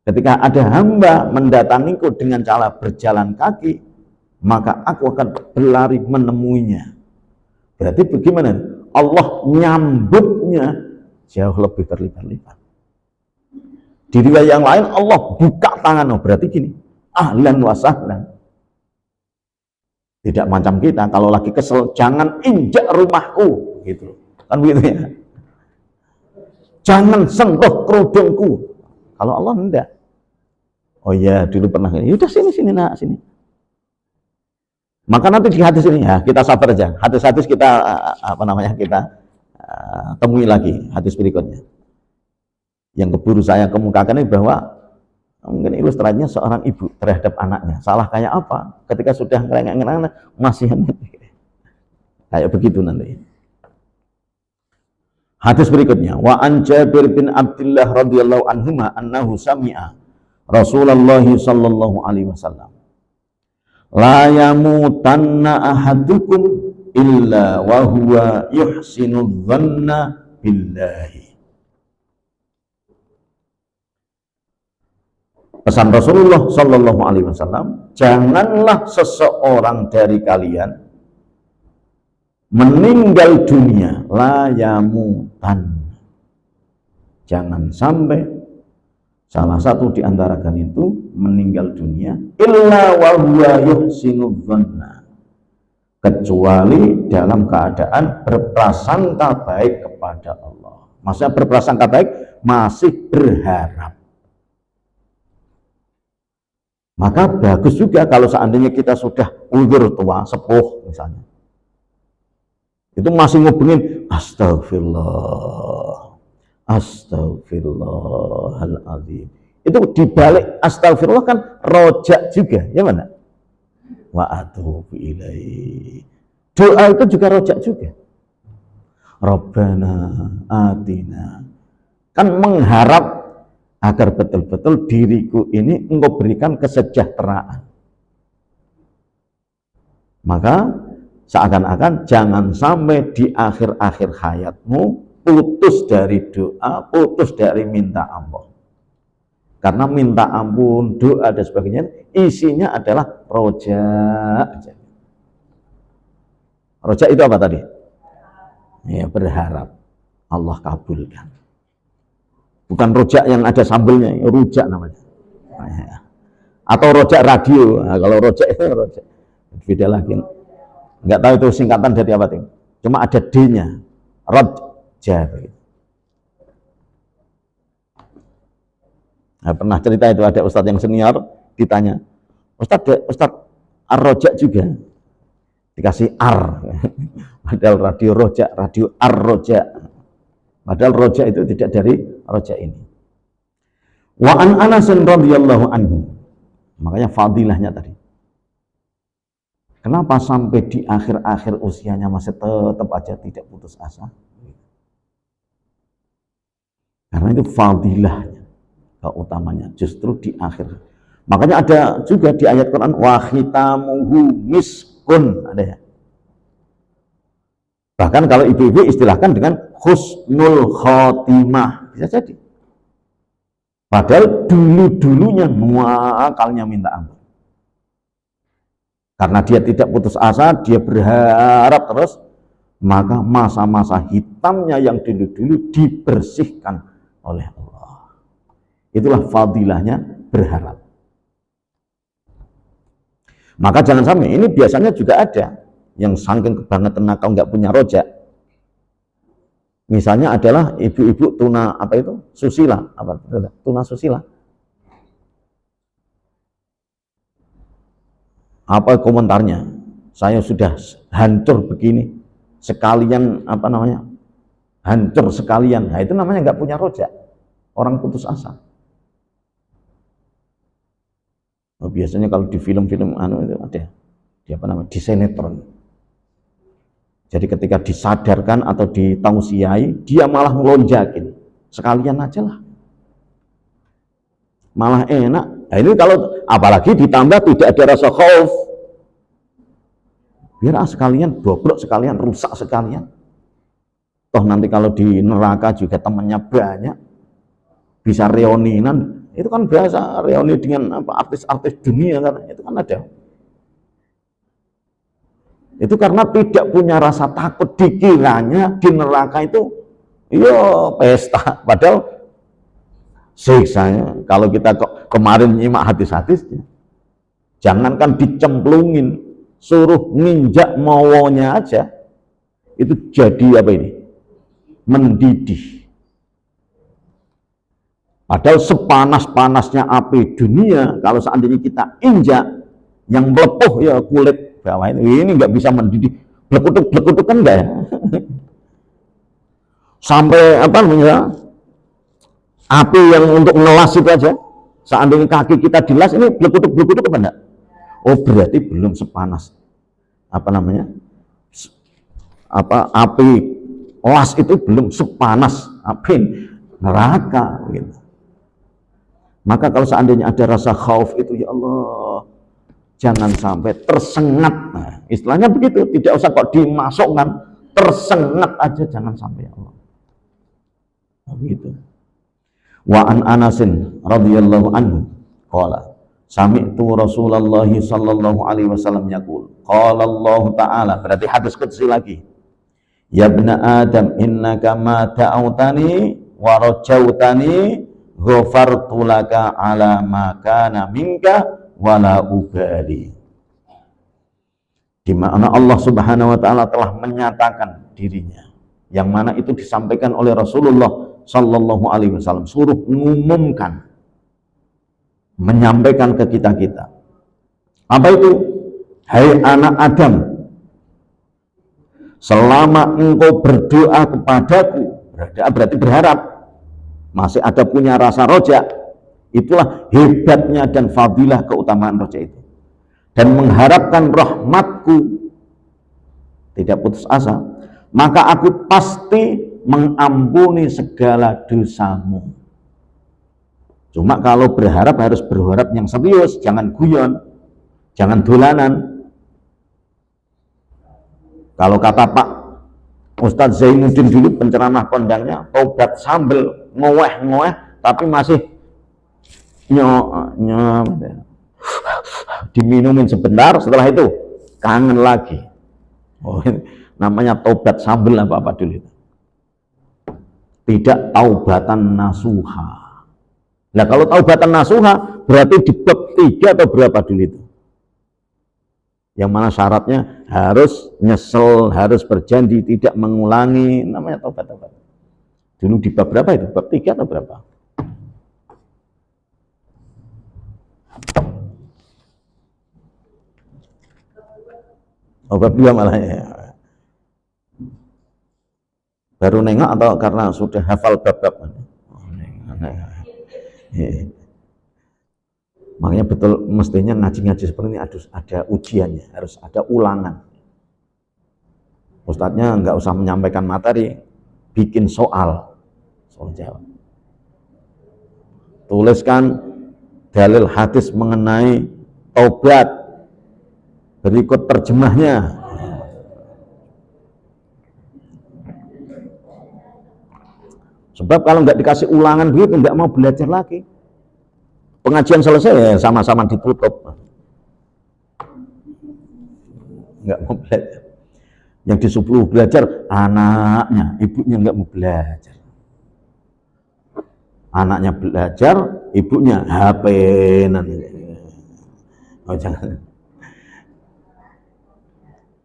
Ketika ada hamba mendatangiku dengan cara berjalan kaki, maka aku akan berlari menemuinya. Berarti bagaimana? Allah nyambutnya jauh lebih berlipat-lipat. Di riwayat yang lain Allah buka tangan, berarti gini, ahlan wa sahlan. Tidak macam kita kalau lagi kesel, jangan injak rumahku, gitu. Kan begitu ya. Jangan sentuh kerudungku. Kalau Allah enggak. Oh iya, dulu pernah. Yaudah sini nak, sini. Maka nanti di hadis ini ya, kita sabar aja. Hadis-hadis kita kita temui lagi hadis berikutnya. Yang keburu saya kemukakan ini bahwa mungkin ilustrasinya seorang ibu terhadap anaknya. Salah kayak apa? Ketika sudah ngerengek-ngerengek masih kayak begitu nanti. Hadis berikutnya, wa an Jabir bin Abdullah radhiyallahu anhuma annahu sami'a Rasulullah sallallahu alaihi wasallam la yamutanna ahadukum illa wa huwa yuhsinu dhanna billahi. Pesan Rasulullah sallallahu alaihi wasallam, janganlah seseorang dari kalian meninggal dunia, la yamutan. Jangan sampai salah satu di antara kalian itu meninggal dunia illa wa huwa yuhsinu dhanna, kecuali dalam keadaan berprasangka baik kepada Allah. Maksudnya berprasangka baik, masih berharap. Maka bagus juga kalau seandainya kita sudah uzur tua, sepuh misalnya, itu masih ngubungin astagfirullah, astagfirullahaladzim. Itu dibalik astagfirullah kan rojak juga, ya mana? Wa atubu ilaihi. Doa itu juga rojak juga. Rabbana atina. Kan mengharap agar betul-betul diriku ini engkau berikan kesejahteraan. Maka seakan-akan jangan sampai di akhir-akhir hayatmu putus dari doa, putus dari minta ampun. Karena minta ampun, doa dan sebagainya isinya adalah roja. Roja itu apa tadi? Ya, berharap Allah kabulkan. Bukan rojak yang ada sambelnya, rujak namanya. Atau rojak radio. Nah, kalau rojak itu rojak beda lagi. Nggak tahu itu singkatan dari apa tuh. Cuma ada D-nya. Roja. Nah, pernah cerita itu ada ustadz yang senior ditanya, Ustadz ar-rojak juga dikasih ar. Padahal radio rojak, radio ar-rojak. Padahal rojak itu tidak dari rojak ini. Wa an Anas radhiyallahu anhu. Makanya fadilahnya tadi. Kenapa sampai di akhir-akhir usianya masih tetap aja tidak putus asa? Karena itu fadilahnya, keutamanya justru di akhir. Makanya ada juga di ayat Quran wa khitamuhu miskun, ada ya. Bahkan kalau ibu-ibu istilahkan dengan husnul khotimah, bisa jadi. Padahal dulu-dulunya muakalnya minta ampun. Karena dia tidak putus asa, dia berharap terus, maka masa-masa hitamnya yang dulu-dulu dibersihkan oleh Allah. Itulah fadilahnya berharap. Maka jangan sampai, ini biasanya juga ada yang saking kebangetan nakal nggak punya rojak. Misalnya adalah ibu-ibu tuna apa itu susila, apa tuna susila. Apa komentarnya? Saya sudah hancur begini, sekalian apa namanya? Hancur sekalian. Nah itu namanya nggak punya rojak, orang putus asa. Nah, biasanya kalau di film-film itu ada, di apa namanya? Di sinetron. Jadi ketika disadarkan atau ditausiai, dia malah ngelonjakin. Sekalian aja lah. Malah enak. Nah ini kalau apalagi ditambah tidak ada rasa khauf. Biar sekalian bobrok, sekalian rusak sekalian. Toh nanti kalau di neraka juga temannya banyak. Bisa reuninan. Itu kan biasa reuni dengan apa artis-artis dunia kan. Itu kan ada. Itu karena tidak punya rasa takut, dikiranya di neraka itu ya pesta, padahal siksanya. Kalau kita kemarin nyimak hadis-hadisnya, jangankan dicemplungin, suruh nginjak maunya aja itu jadi apa ini? Mendidih. Padahal sepanas-panasnya api dunia, kalau seandainya kita injak yang melepuh ya kulit bawah ini nggak bisa mendidih, blekutuk kan enggak ya. Sampai apa namanya api yang untuk ngelas itu aja, seandainya kaki kita dilas ini blekutuk apa enggak? Oh berarti belum sepanas apa namanya api las itu belum sepanas api neraka gitu. Maka kalau seandainya ada rasa khauf itu, ya Allah, jangan sampai tersengat. Nah, istilahnya begitu, tidak usah kok dimasukkan, tersengat aja, jangan sampai, ya Allah. Begitu. Wa an Anasin radhiyallahu anhu qala sami'tu Rasulullah sallallahu alaihi wasallam yaqul qala Allah taala, berarti hadis qudsi lagi. Ya ibna Adam innaka ma ta'autani wa rajautani ghafartu laka ala ma kana minka wala ubali. Di mana Allah Subhanahu wa taala telah menyatakan dirinya, yang mana itu disampaikan oleh Rasulullah sallallahu alaihi wasallam, suruh mengumumkan, menyampaikan ke kita-kita. Apa itu? Hai anak Adam, selama engkau berdoa kepadaku, berarti berharap, masih ada punya rasa rojak, itulah hebatnya dan fadilah keutamaan rojak itu. Dan mengharapkan rahmatku, tidak putus asa, maka aku pasti mengampuni segala dosamu. Cuma kalau berharap harus berharap yang serius, jangan guyon, jangan dolanan. Kalau kata Pak Ustadz Zainuddin dulu penceramah kondangnya, tobat sambil ngoeh-ngoeh tapi masih diminumin sebentar, setelah itu kangen lagi. Oh, ini namanya tobat sambil apa dulu itu. Tidak taubatan nasuha. Nah kalau taubatan nasuha berarti di bab 3 atau berapa dulu itu? Yang mana syaratnya harus nyesel, harus berjanji tidak mengulangi, namanya taubat-taubat. Dulu di bab berapa itu? Bab 3 atau berapa? Oh, bab 2 malah ya. Baru nengok atau karena sudah hafal bab-bab? Oh, makanya betul mestinya ngaji-ngaji seperti ini ada ujiannya, harus ada ulangan. Ustadznya nggak usah menyampaikan materi, bikin soal jawab. Tuliskan dalil hadis mengenai taubat, berikut terjemahnya. Sebab kalau nggak dikasih ulangan begitu nggak mau belajar lagi. Pengajian selesai ya sama-sama ditutup. Nggak mau belajar. Yang disuruh belajar anaknya, ibunya nggak mau belajar. Anaknya belajar, ibunya HP nanti. Oh, jangan.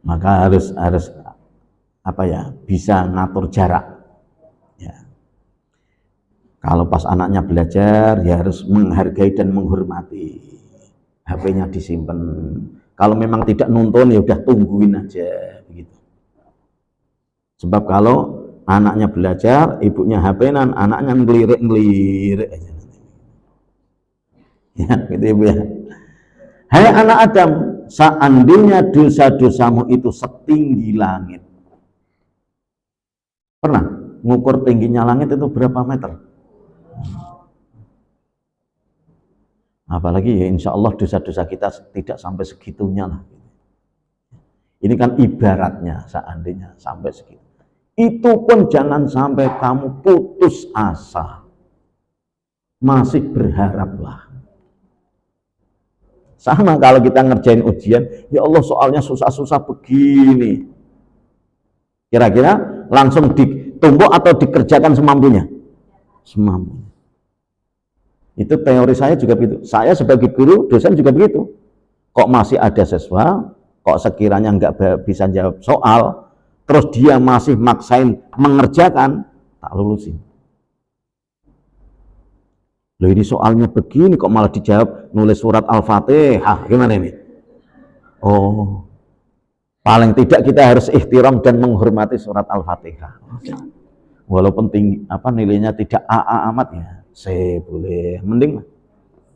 Maka harus apa ya, bisa ngatur jarak. Ya. Kalau pas anaknya belajar, ya harus menghargai dan menghormati. HP-nya disimpan. Kalau memang tidak nonton, ya udah tungguin aja begitu. Sebab kalau anaknya belajar, ibunya HP-nan, anaknya ngelirik aja. Ya, gitu Ibu ya. Hai anak Adam, seandainya dosa-dosamu itu setinggi langit. Pernah ngukur tingginya langit itu berapa meter? Apalagi ya insya Allah dosa-dosa kita tidak sampai segitunya lah. Ini kan ibaratnya seandainya sampai segitu. Itu pun jangan sampai kamu putus asa. Masih berharaplah. Sama kalau kita ngerjain ujian, ya Allah soalnya susah-susah begini. Kira-kira langsung ditumpuk atau dikerjakan semampunya? Semampunya. Itu teori saya juga begitu. Saya sebagai guru, dosen juga begitu. Kok masih ada siswa, kok sekiranya nggak bisa jawab soal, terus dia masih maksain mengerjakan, tak lulusin. Loh ini soalnya begini, kok malah dijawab nulis surat Al-Fatihah, gimana ini? Oh, paling tidak kita harus ihtiram dan menghormati surat Al-Fatihah. Walaupun tinggi, nilainya tidak AA amat ya, saya boleh, mending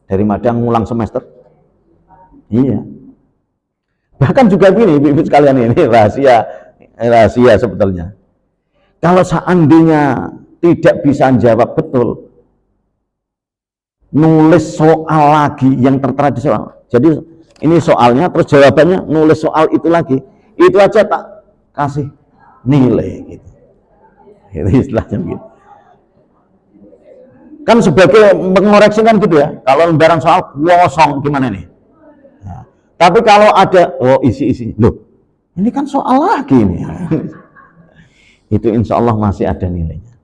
daripada ngulang semester. Iya. Bahkan juga gini, ibu-ibu sekalian, ini rahasia sebetulnya. Kalau seandainya tidak bisa jawab betul, nulis soal lagi yang tertera di soal. Jadi ini soalnya, terus jawabannya nulis soal itu lagi. Itu aja tak kasih nilai gitu. Itu istilahnya begitu. Kan sebagai mengoreksi kan gitu ya. Kalau lembaran soal kosong gimana nih? Nah, tapi kalau ada isi-isi, loh ini kan soal lagi nih. Itu insya Allah masih ada nilainya.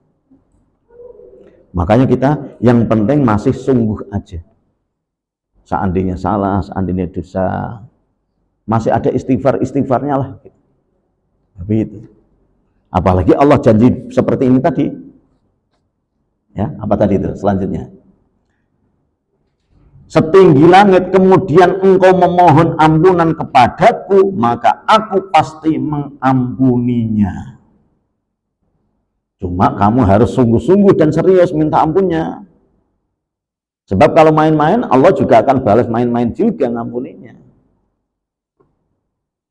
Makanya kita yang penting masih sungguh aja. Seandainya salah, seandainya dosa, masih ada istighfarnya lah. Tapi itu. Apalagi Allah janji seperti ini tadi. Ya, apa tadi itu? Selanjutnya. Setinggi langit kemudian engkau memohon ampunan kepadaku, maka aku pasti mengampuninya. Cuma kamu harus sungguh-sungguh dan serius minta ampunnya. Sebab kalau main-main, Allah juga akan balas main-main juga ngampuninya.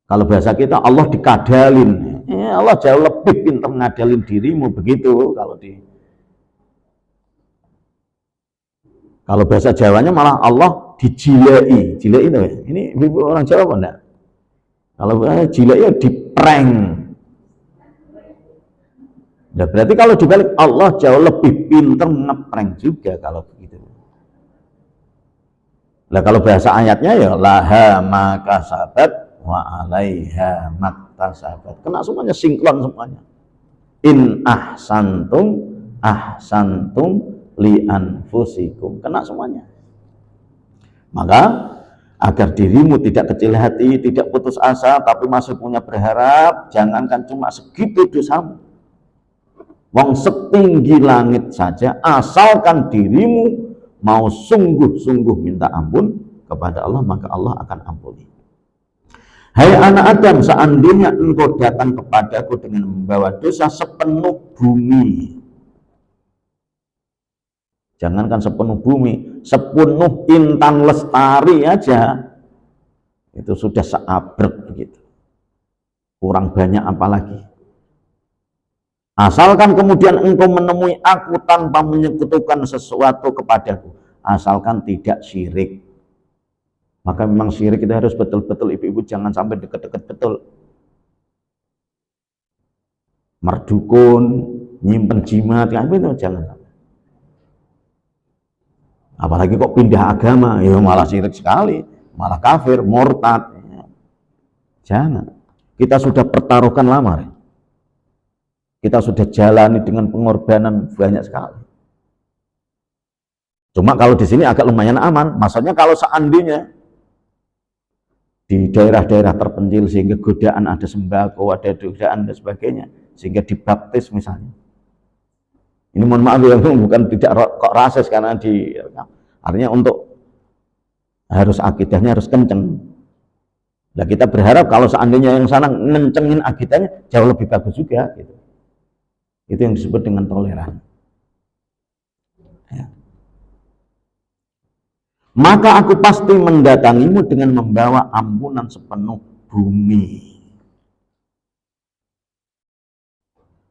Kalau bahasa kita, Allah dikadalin. Allah jauh lebih pintar ngadalin dirimu, begitu kalau di. Kalau bahasa Jawanya malah Allah dijilai. Jilai itu ya. Ini ibu orang Jawa apa enggak? Kalau jilai ya diprank. Nah, berarti kalau dibalik Allah jauh lebih pintar ngeprank juga kalau begitu. Nah, kalau bahasa ayatnya ya laha maka sabat wa alaiha maktasabat. Kena semuanya, sinkron semuanya. In ahsantum li anfusikum. Kena semuanya. Maka agar dirimu tidak kecil hati, tidak putus asa, tapi masih punya berharap, jangankan cuma segitu dosamu. Wong setinggi langit saja, asalkan dirimu mau sungguh-sungguh minta ampun kepada Allah, maka Allah akan ampuni. Hai anak Adam, seandainya engkau datang kepadaku dengan membawa dosa sepenuh bumi, jangankan sepenuh bumi, sepenuh Intan Lestari aja itu sudah seabrek begitu, kurang banyak apalagi. Asalkan kemudian engkau menemui aku tanpa menyekutukan sesuatu kepadaku, asalkan tidak syirik. Maka memang syirik itu harus betul-betul, ibu-ibu jangan sampai deket-deket betul. Merdukun, nyimpen jimat, itu jangan sampai. Apalagi kok pindah agama, ya malah syirik sekali, malah kafir, murtad. Jangan. Kita sudah pertaruhkan lama. Kita sudah jalani dengan pengorbanan banyak sekali. Cuma kalau di sini agak lumayan aman. Maksudnya kalau seandainya di daerah-daerah terpencil sehingga godaan ada sembako, ada godaan dan sebagainya, sehingga dibaptis misalnya. Ini mohon maaf ya, bukan tidak kok rasis karena artinya untuk harus akidahnya harus kenceng. Nah, kita berharap kalau seandainya yang sana ngencengin akidahnya jauh lebih bagus juga gitu. Itu yang disebut dengan toleran. Ya. Maka aku pasti mendatangimu dengan membawa ampunan sepenuh bumi.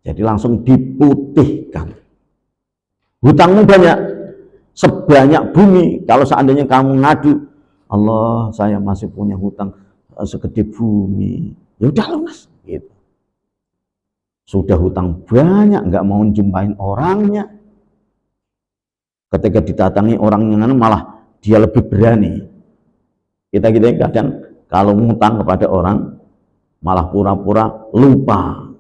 Jadi langsung diputihkan. Hutangmu banyak, sebanyak bumi. Kalau seandainya kamu ngadu, Allah saya masih punya hutang segede bumi, ya udah lunas gitu. Sudah hutang banyak, nggak mau jumpain orangnya. Ketika didatangi orangnya malah dia lebih berani. Kita kadang kalau ngutang kepada orang malah pura-pura lupa.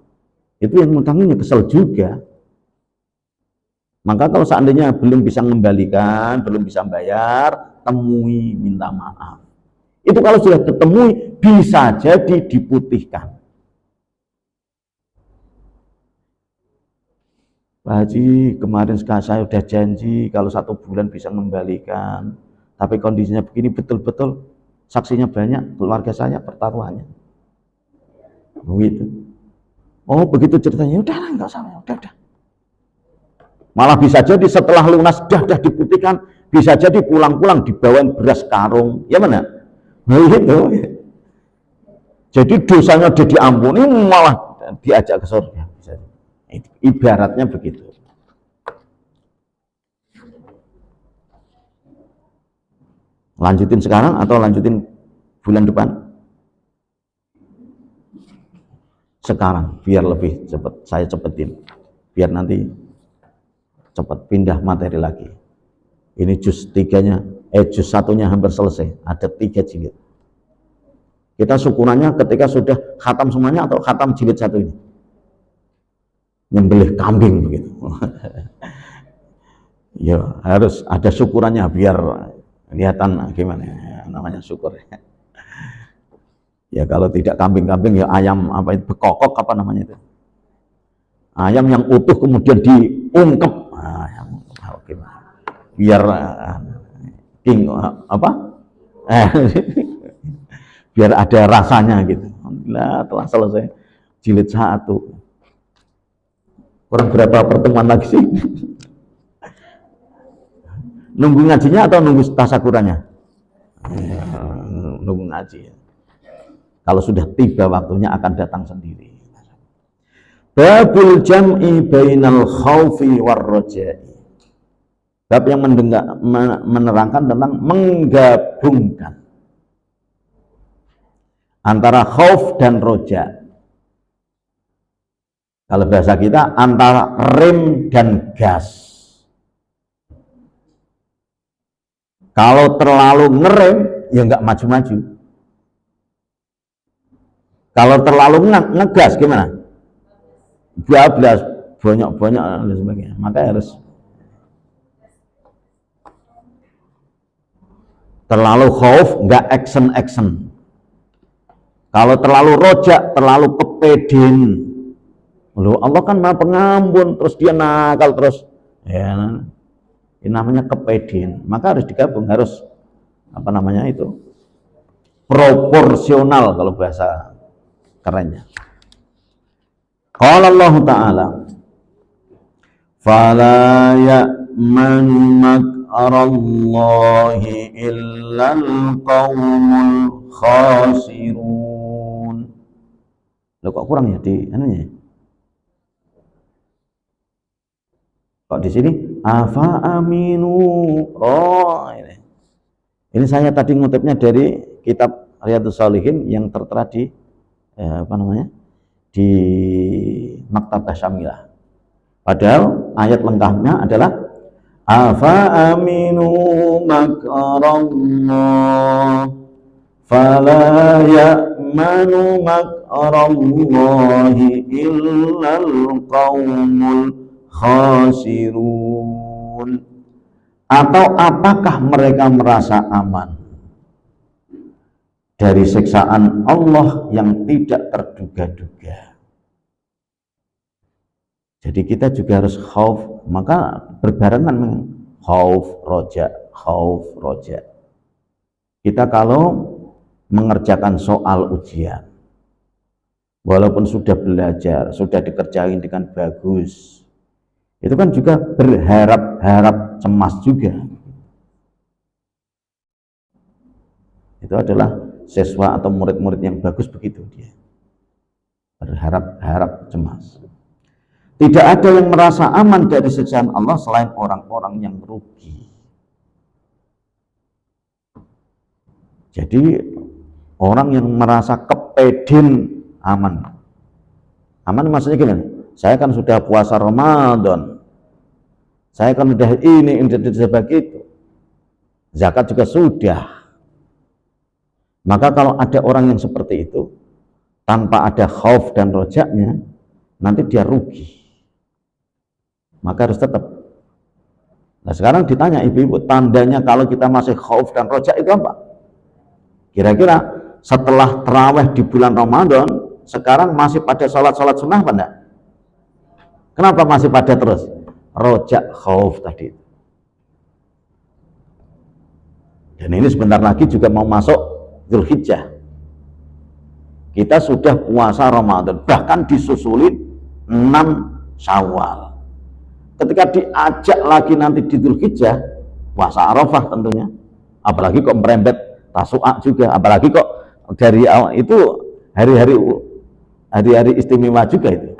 Itu yang ngutangnya kesel juga. Maka kalau seandainya belum bisa mengembalikan, belum bisa bayar, temui, minta maaf. Itu kalau sudah ditemui bisa jadi diputihkan. Pak Haji, kemarin saya sudah janji kalau 1 bulan bisa mengembalikan, tapi kondisinya begini, betul-betul saksinya banyak, keluarga saya pertaruhannya. Begitu. Oh begitu ceritanya, udah enggak usah, udah. Malah bisa jadi setelah lunas dah diputihkan, bisa jadi pulang-pulang dibawain beras karung, ya mana? Begitu. Jadi dosanya udah diampuni, malah diajak ke surga. Ibaratnya begitu. Lanjutin sekarang atau lanjutin bulan depan? Sekarang, biar lebih cepat. Saya cepetin. Biar nanti cepat pindah materi lagi. Ini juz 3-nya, juz 1-nya hampir selesai. Ada 3 jilid. Kita syukurannya ketika sudah khatam semuanya atau khatam jilid 1 ini. Nyembelih kambing begitu. Ya harus ada syukurannya biar kelihatan gimana ya, namanya syukur. Ya kalau tidak kambing-kambing ya ayam apa itu bekokok apa namanya itu. Ayam yang utuh kemudian diungkep. Gimana? Biar biar ada rasanya gitu. Alhamdulillah telah selesai jilid 1. Kurang berapa pertemuan lagi sih? Nunggu ngajinya atau nunggu tasakurannya? Ya, nunggu ngaji. Kalau sudah tiba waktunya akan datang sendiri. Babul jam'i bainal khaufi war raja'i. bab yang menerangkan tentang menggabungkan antara khauf dan roja. Kalau bahasa kita antara rem dan gas. Kalau terlalu ngerem ya nggak maju-maju. Kalau terlalu ngegas gimana? Bablas, banyak-banyak dan sebagainya. Maka harus terlalu khauf, nggak action. Kalau terlalu rojak, terlalu kepedin. Loh, Allah kan Maha Pengampun, terus dia nakal terus. Ya, ini namanya kepedin. Maka harus digabung, harus apa namanya itu? Proporsional kalau bahasa kerennya. Qala Allah Ta'ala, fala ya'manu makrallahi illal qaumul khasirun. Loh, kok kurang ya di anunya? Kok di sini afa aminu? Oh, ini saya tadi ngutipnya dari kitab Riyadhus Shalihin yang tertera di apa namanya? Di Maktabah Syamilah. Padahal ayat lengkapnya adalah afa aminu makrallah fala ya'manu makrallahi illal qaumul khasirun. Atau apakah mereka merasa aman dari siksaan Allah yang tidak terduga-duga? Jadi kita juga harus khauf, maka berbarengan khauf roja. Kita kalau mengerjakan soal ujian, walaupun sudah belajar, sudah dikerjain dengan bagus, itu kan juga berharap-harap cemas juga. Itu adalah siswa atau murid-murid yang bagus begitu dia. Berharap-harap cemas. Tidak ada yang merasa aman dari siksaan Allah selain orang-orang yang rugi. Jadi orang yang merasa kepedin aman. Aman maksudnya gimana? Saya kan sudah puasa Ramadan, saya kan sudah ini begitu, zakat juga sudah. Maka kalau ada orang yang seperti itu tanpa ada khauf dan rojaknya, nanti dia rugi. Maka harus tetap. Nah sekarang ditanya ibu-ibu, tandanya kalau kita masih khauf dan rojak itu apa? Kira-kira setelah terawih di bulan Ramadan, sekarang masih pada sholat-sholat sunnah apa enggak? Kenapa masih pada terus? Rojak khauf tadi. Dan ini sebentar lagi juga mau masuk Dzulhijjah. Kita sudah puasa Ramadan, bahkan disusuli 6 Syawal. Ketika diajak lagi nanti di Dzulhijjah, puasa Arafah tentunya. Apalagi kok merembet Tasu'a juga, apalagi kok dari awal itu hari-hari istimewa juga itu.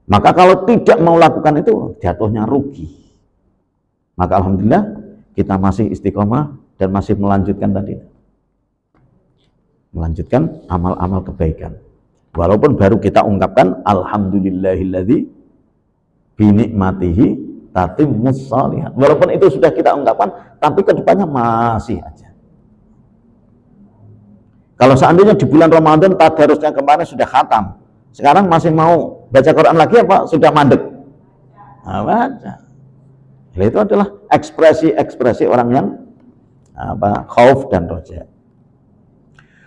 Maka kalau tidak mau lakukan itu jatuhnya rugi. Maka alhamdulillah kita masih istiqomah dan masih melanjutkan tadi. Melanjutkan amal-amal kebaikan. Walaupun baru kita ungkapkan alhamdulillahilladzi bi ni'matihi tatimmus shalihat. Walaupun itu sudah kita ungkapkan, tapi kedepannya masih aja. Kalau seandainya di bulan Ramadan tadarusnya kemarin sudah khatam, sekarang masih mau baca Quran lagi apa? Sudah mandek? Nah, baca. Nah, itu adalah ekspresi-ekspresi orang yang khauf dan roja.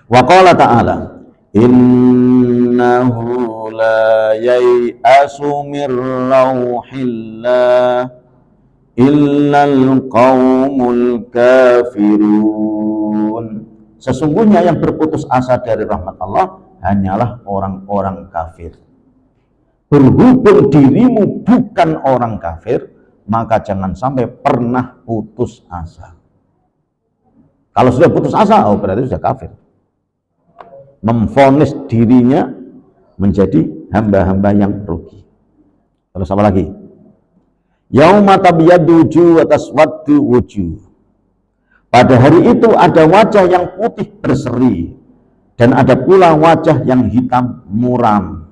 Wa qala ta'ala, innahu la yai'asu mir rauhillah illal qaumul kafirun. Sesungguhnya yang berputus asa dari rahmat Allah hanyalah orang-orang kafir. Berhubung dirimu bukan orang kafir, maka jangan sampai pernah putus asa. Kalau sudah putus asa, oh berarti sudah kafir. Memvonis dirinya menjadi hamba-hamba yang rugi. Terus apa lagi? Yauma tabyaddu wujuh wa taswaddu wujuh. Pada hari itu ada wajah yang putih berseri dan ada pula wajah yang hitam muram.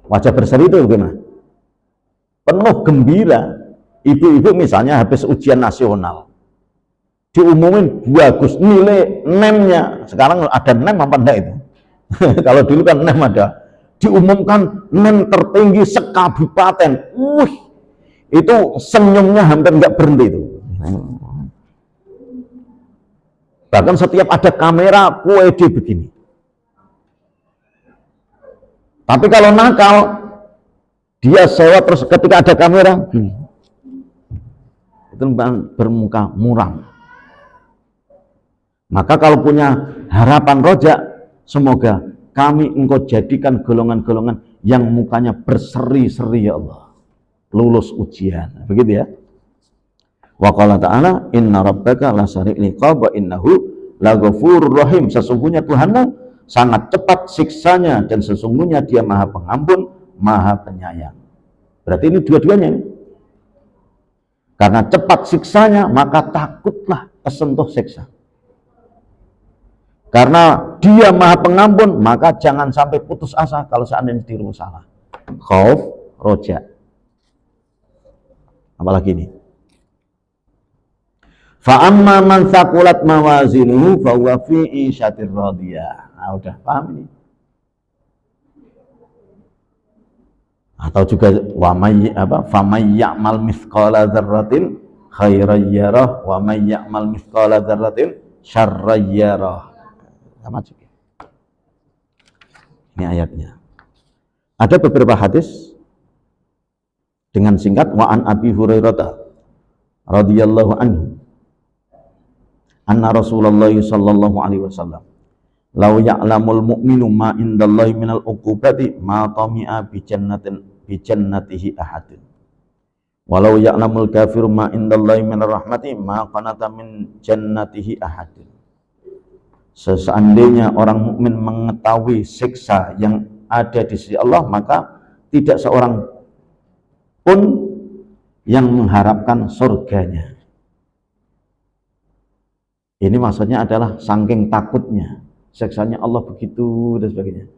Wajah berseri itu bagaimana? Penuh gembira. Ibu-ibu misalnya habis ujian nasional, diumumin bagus nilai NEM-nya. Sekarang ada NEM apa enggak itu? Kalau dulu kan NEM ada. Diumumkan NEM tertinggi sekabupaten. Itu senyumnya hampir nggak berhenti itu. Bahkan setiap ada kamera QED begini. Tapi kalau nakal, dia sewa terus ketika ada kamera itu bermuka muram. Maka kalau punya harapan rojak, semoga kami engkau jadikan golongan-golongan yang mukanya berseri-seri ya Allah, lulus ujian. Begitu ya. Wa qala ta'ala inna rabbaka lasari'il iqab wa innahu laghafurur rahim. Sesungguhnya Tuhanmu sangat cepat siksanya dan sesungguhnya Dia Maha Pengampun, Maha Penyayang. Berarti ini dua-duanya ini. Karena cepat siksanya, maka takutlah kesentuh siksa. Karena Dia Maha Pengampun, maka jangan sampai putus asa kalau seandainya dirimu salah. Khauf, roja. Apalagi ini. Fa amma man thaqulat mawazinuhu fa huwa fi 'ishatir radiyah. Nah, udah paham ini. Atau juga wa may fa may ya'mal mithqala dzarratin khairan yarah wa may ya'mal mithqala dzarratin syarran yarah. Sama juga. Ini ayatnya. Ada beberapa hadis dengan singkat wa an Abi Hurairah radhiyallahu anhu anna Rasulullah sallallahu alaihi wasallam law ya'lamul mu'minu ma indallahi minal uqubati ma tami'a bi jannatihi ahadun walau ya'lamul kafiru ma indallahi minar rahmati ma qanata min jannatihi ahadun. Seandainya orang mukmin mengetahui siksa yang ada di sisi Allah, maka tidak seorang pun yang mengharapkan surganya. Ini maksudnya adalah saking takutnya siksanya Allah begitu dan sebagainya.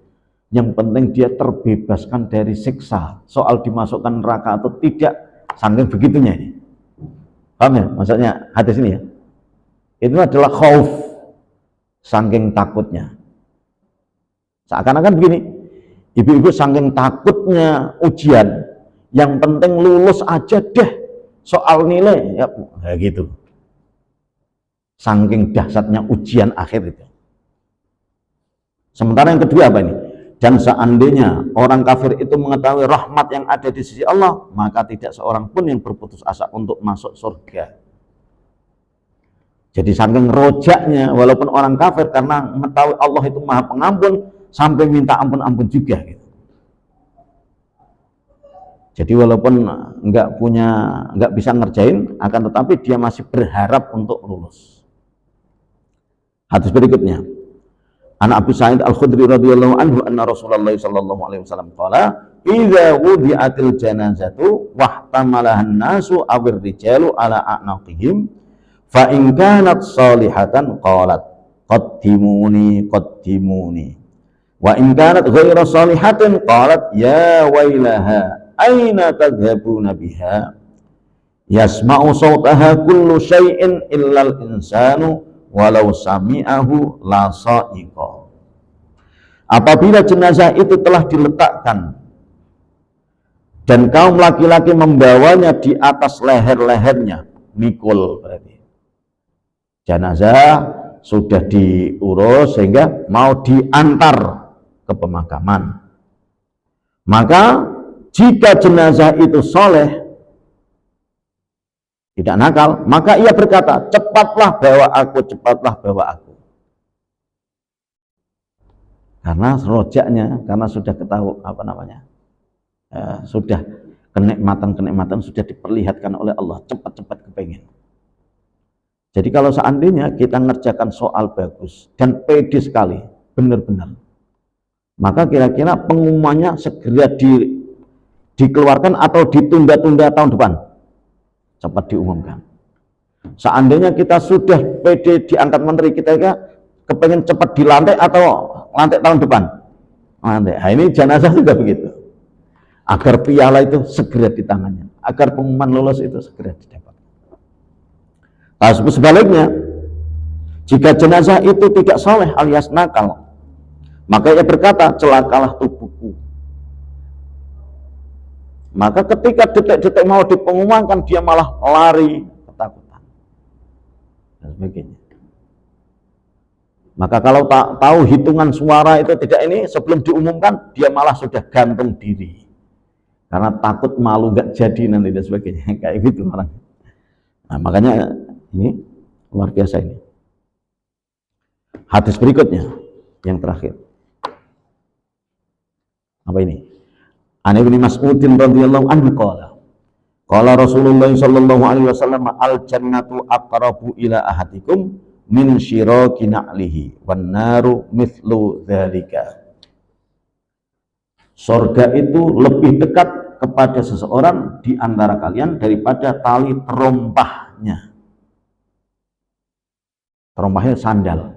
Yang penting dia terbebaskan dari siksa. Soal dimasukkan neraka atau tidak, saking begitunya ini. Paham ya? Maksudnya hadis ini ya. Itu adalah khauf, saking takutnya. Seakan-akan begini, ibu-ibu saking takutnya ujian, yang penting lulus aja deh, soal nilai ya gitu. Saking dahsyatnya ujian akhir itu. Sementara yang kedua apa ini? Dan seandainya orang kafir itu mengetahui rahmat yang ada di sisi Allah, maka tidak seorang pun yang berputus asa untuk masuk surga. Jadi saking rojaknya, walaupun orang kafir karena mengetahui Allah itu Maha Pengampun, sampai minta ampun-ampun juga gitu. Jadi walaupun nggak bisa ngerjain, akan tetapi dia masih berharap untuk lulus. Hadis berikutnya, An Abu Sa'id Al-Khudri radhiyallahu anhu anna Rasulullah sallallahu alaihi wasallam qala idza wudi'atil janazatu wahtamalahan nasu awir rijalu ala a'naqihim fa in kanat salihatan qalat qaddimuni qaddimuni wa in kanat ghaira salihatin qalat ya wailaha aina tadhhabuna biha yasma'u sawtaha kullu syai'in illal insanu walau sami'ahu la sa'iqa. Apabila jenazah itu telah diletakkan dan kaum laki-laki membawanya di atas leher-lehernya, mikul berarti. Jenazah sudah diurus sehingga mau diantar ke pemakaman. Maka jika jenazah itu soleh, tidak nakal, maka ia berkata, cepatlah bawa aku, cepatlah bawa aku. Karena rojaknya, karena sudah ketahui sudah kenikmatan sudah diperlihatkan oleh Allah, cepat-cepat kepengen. Jadi kalau seandainya kita ngerjakan soal bagus dan pede sekali, benar-benar, maka kira-kira pengumumannya segera dikeluarkan atau ditunda-tunda tahun depan. Cepat diumumkan. Seandainya kita sudah PD diangkat menteri, kita kepengen cepat dilantik atau lantik tahun depan. Lantik. Nah, ini jenazah juga begitu. Agar piala itu segera di tangannya, agar pengumuman lulus itu segera didapat. Nah, sebaliknya, jika jenazah itu tidak soleh alias nakal, maka ia berkata, celakalah tubuhku. Maka ketika detik-detik mau dipengumumkan, dia malah lari ketakutan dan sebagainya. Maka kalau tak tahu hitungan suara itu tidak ini, sebelum diumumkan dia malah sudah gantung diri karena takut malu nggak jadi nanti dan sebagainya. Kayak gitu orang. Nah, makanya ini luar biasa ini. Hadis berikutnya yang terakhir. Apa ini? An Ibnu Mas'udin radhiyallahu anhu qala Rasulullah sallallahu alaihi wasallam al jannatu aqrabu ila ahadikum min syiraki na'lihi wan naru mithlu dzalika. Surga itu lebih dekat kepada seseorang di antara kalian daripada tali terompahnya. Terompahnya sandal.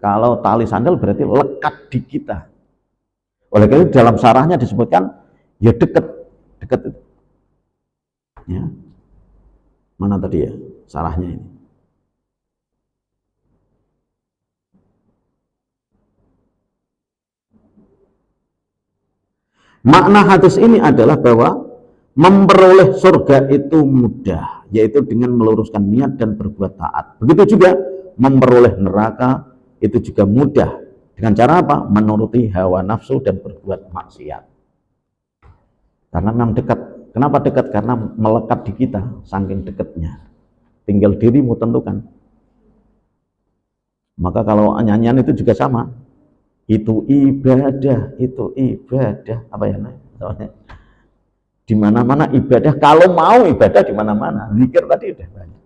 Kalau tali sandal berarti lekat di kita. Oleh karena itu dalam syarahnya disebutkan ya dekat itu. Ya. Mana tadi ya syarahnya ini? Makna hadis ini adalah bahwa memperoleh surga itu mudah, yaitu dengan meluruskan niat dan berbuat taat. Begitu juga memperoleh neraka itu juga mudah. Dengan cara apa? Menuruti hawa nafsu dan berbuat maksiat. Karena memang dekat. Kenapa dekat? Karena melekat di kita, saking dekatnya. Tinggal dirimu tentukan. Maka kalau nyanyian itu juga sama. Itu ibadah, itu ibadah. Apa ya? Di mana-mana ibadah. Kalau mau ibadah di mana-mana. Zikir tadi udah banyak.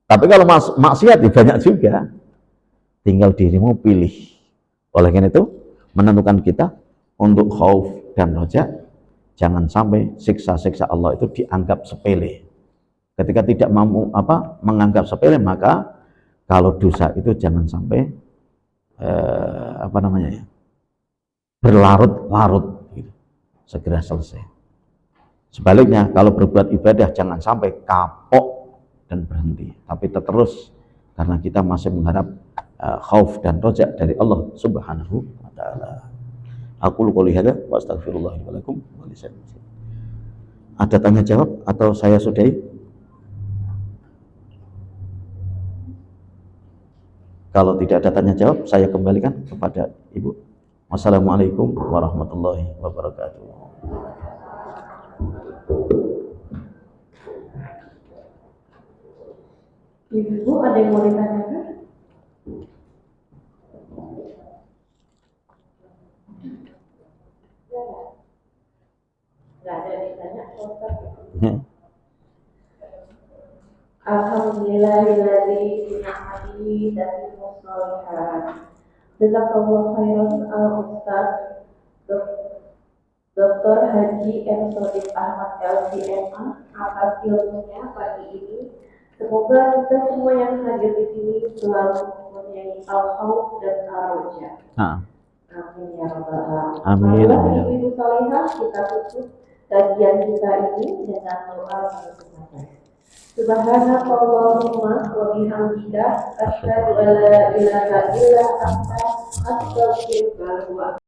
Tapi kalau maksiat ya banyak juga. Tinggal dirimu pilih. Oleh karena itu menentukan kita untuk khauf dan roja, jangan sampai siksa-siksa Allah itu dianggap sepele. Ketika tidak mampu menganggap sepele, maka kalau dosa itu jangan sampai berlarut-larut, gitu. Segera selesai. Sebaliknya kalau berbuat ibadah jangan sampai kapok dan berhenti, tapi terus karena kita masih mengharap khauf dan roja dari Allah Subhanahu wa taala. Aku qouli hadza wa astaghfirullah wa lakum wa lisa'il muslimin. Ada tanya jawab atau saya sudahi? Kalau tidak ada tanya jawab, saya kembalikan kepada Ibu. Wassalamualaikum warahmatullahi wabarakatuh. Ibu, ada yang mau ditanyakan? Nggak ada yang ditanya, Alhamdulillahilladzi bina'matihi tatimmu shalihat. Jazakallahu khairan al-Ustaz Dr. Haji M. Sodik Ahmad LCMA atas ilmunya pagi ini. Semoga kita semua yang hadir di sini selalu mempunyai al-khauf dan ar-roja. Amin ya rabbal alamin. Amin. Ibu salihah, kita tutup kajian kita ini dengan doa penutup. Subhanallahumma wa bihamdika asyhadu an la ilaha illa anta astaghfiruka wa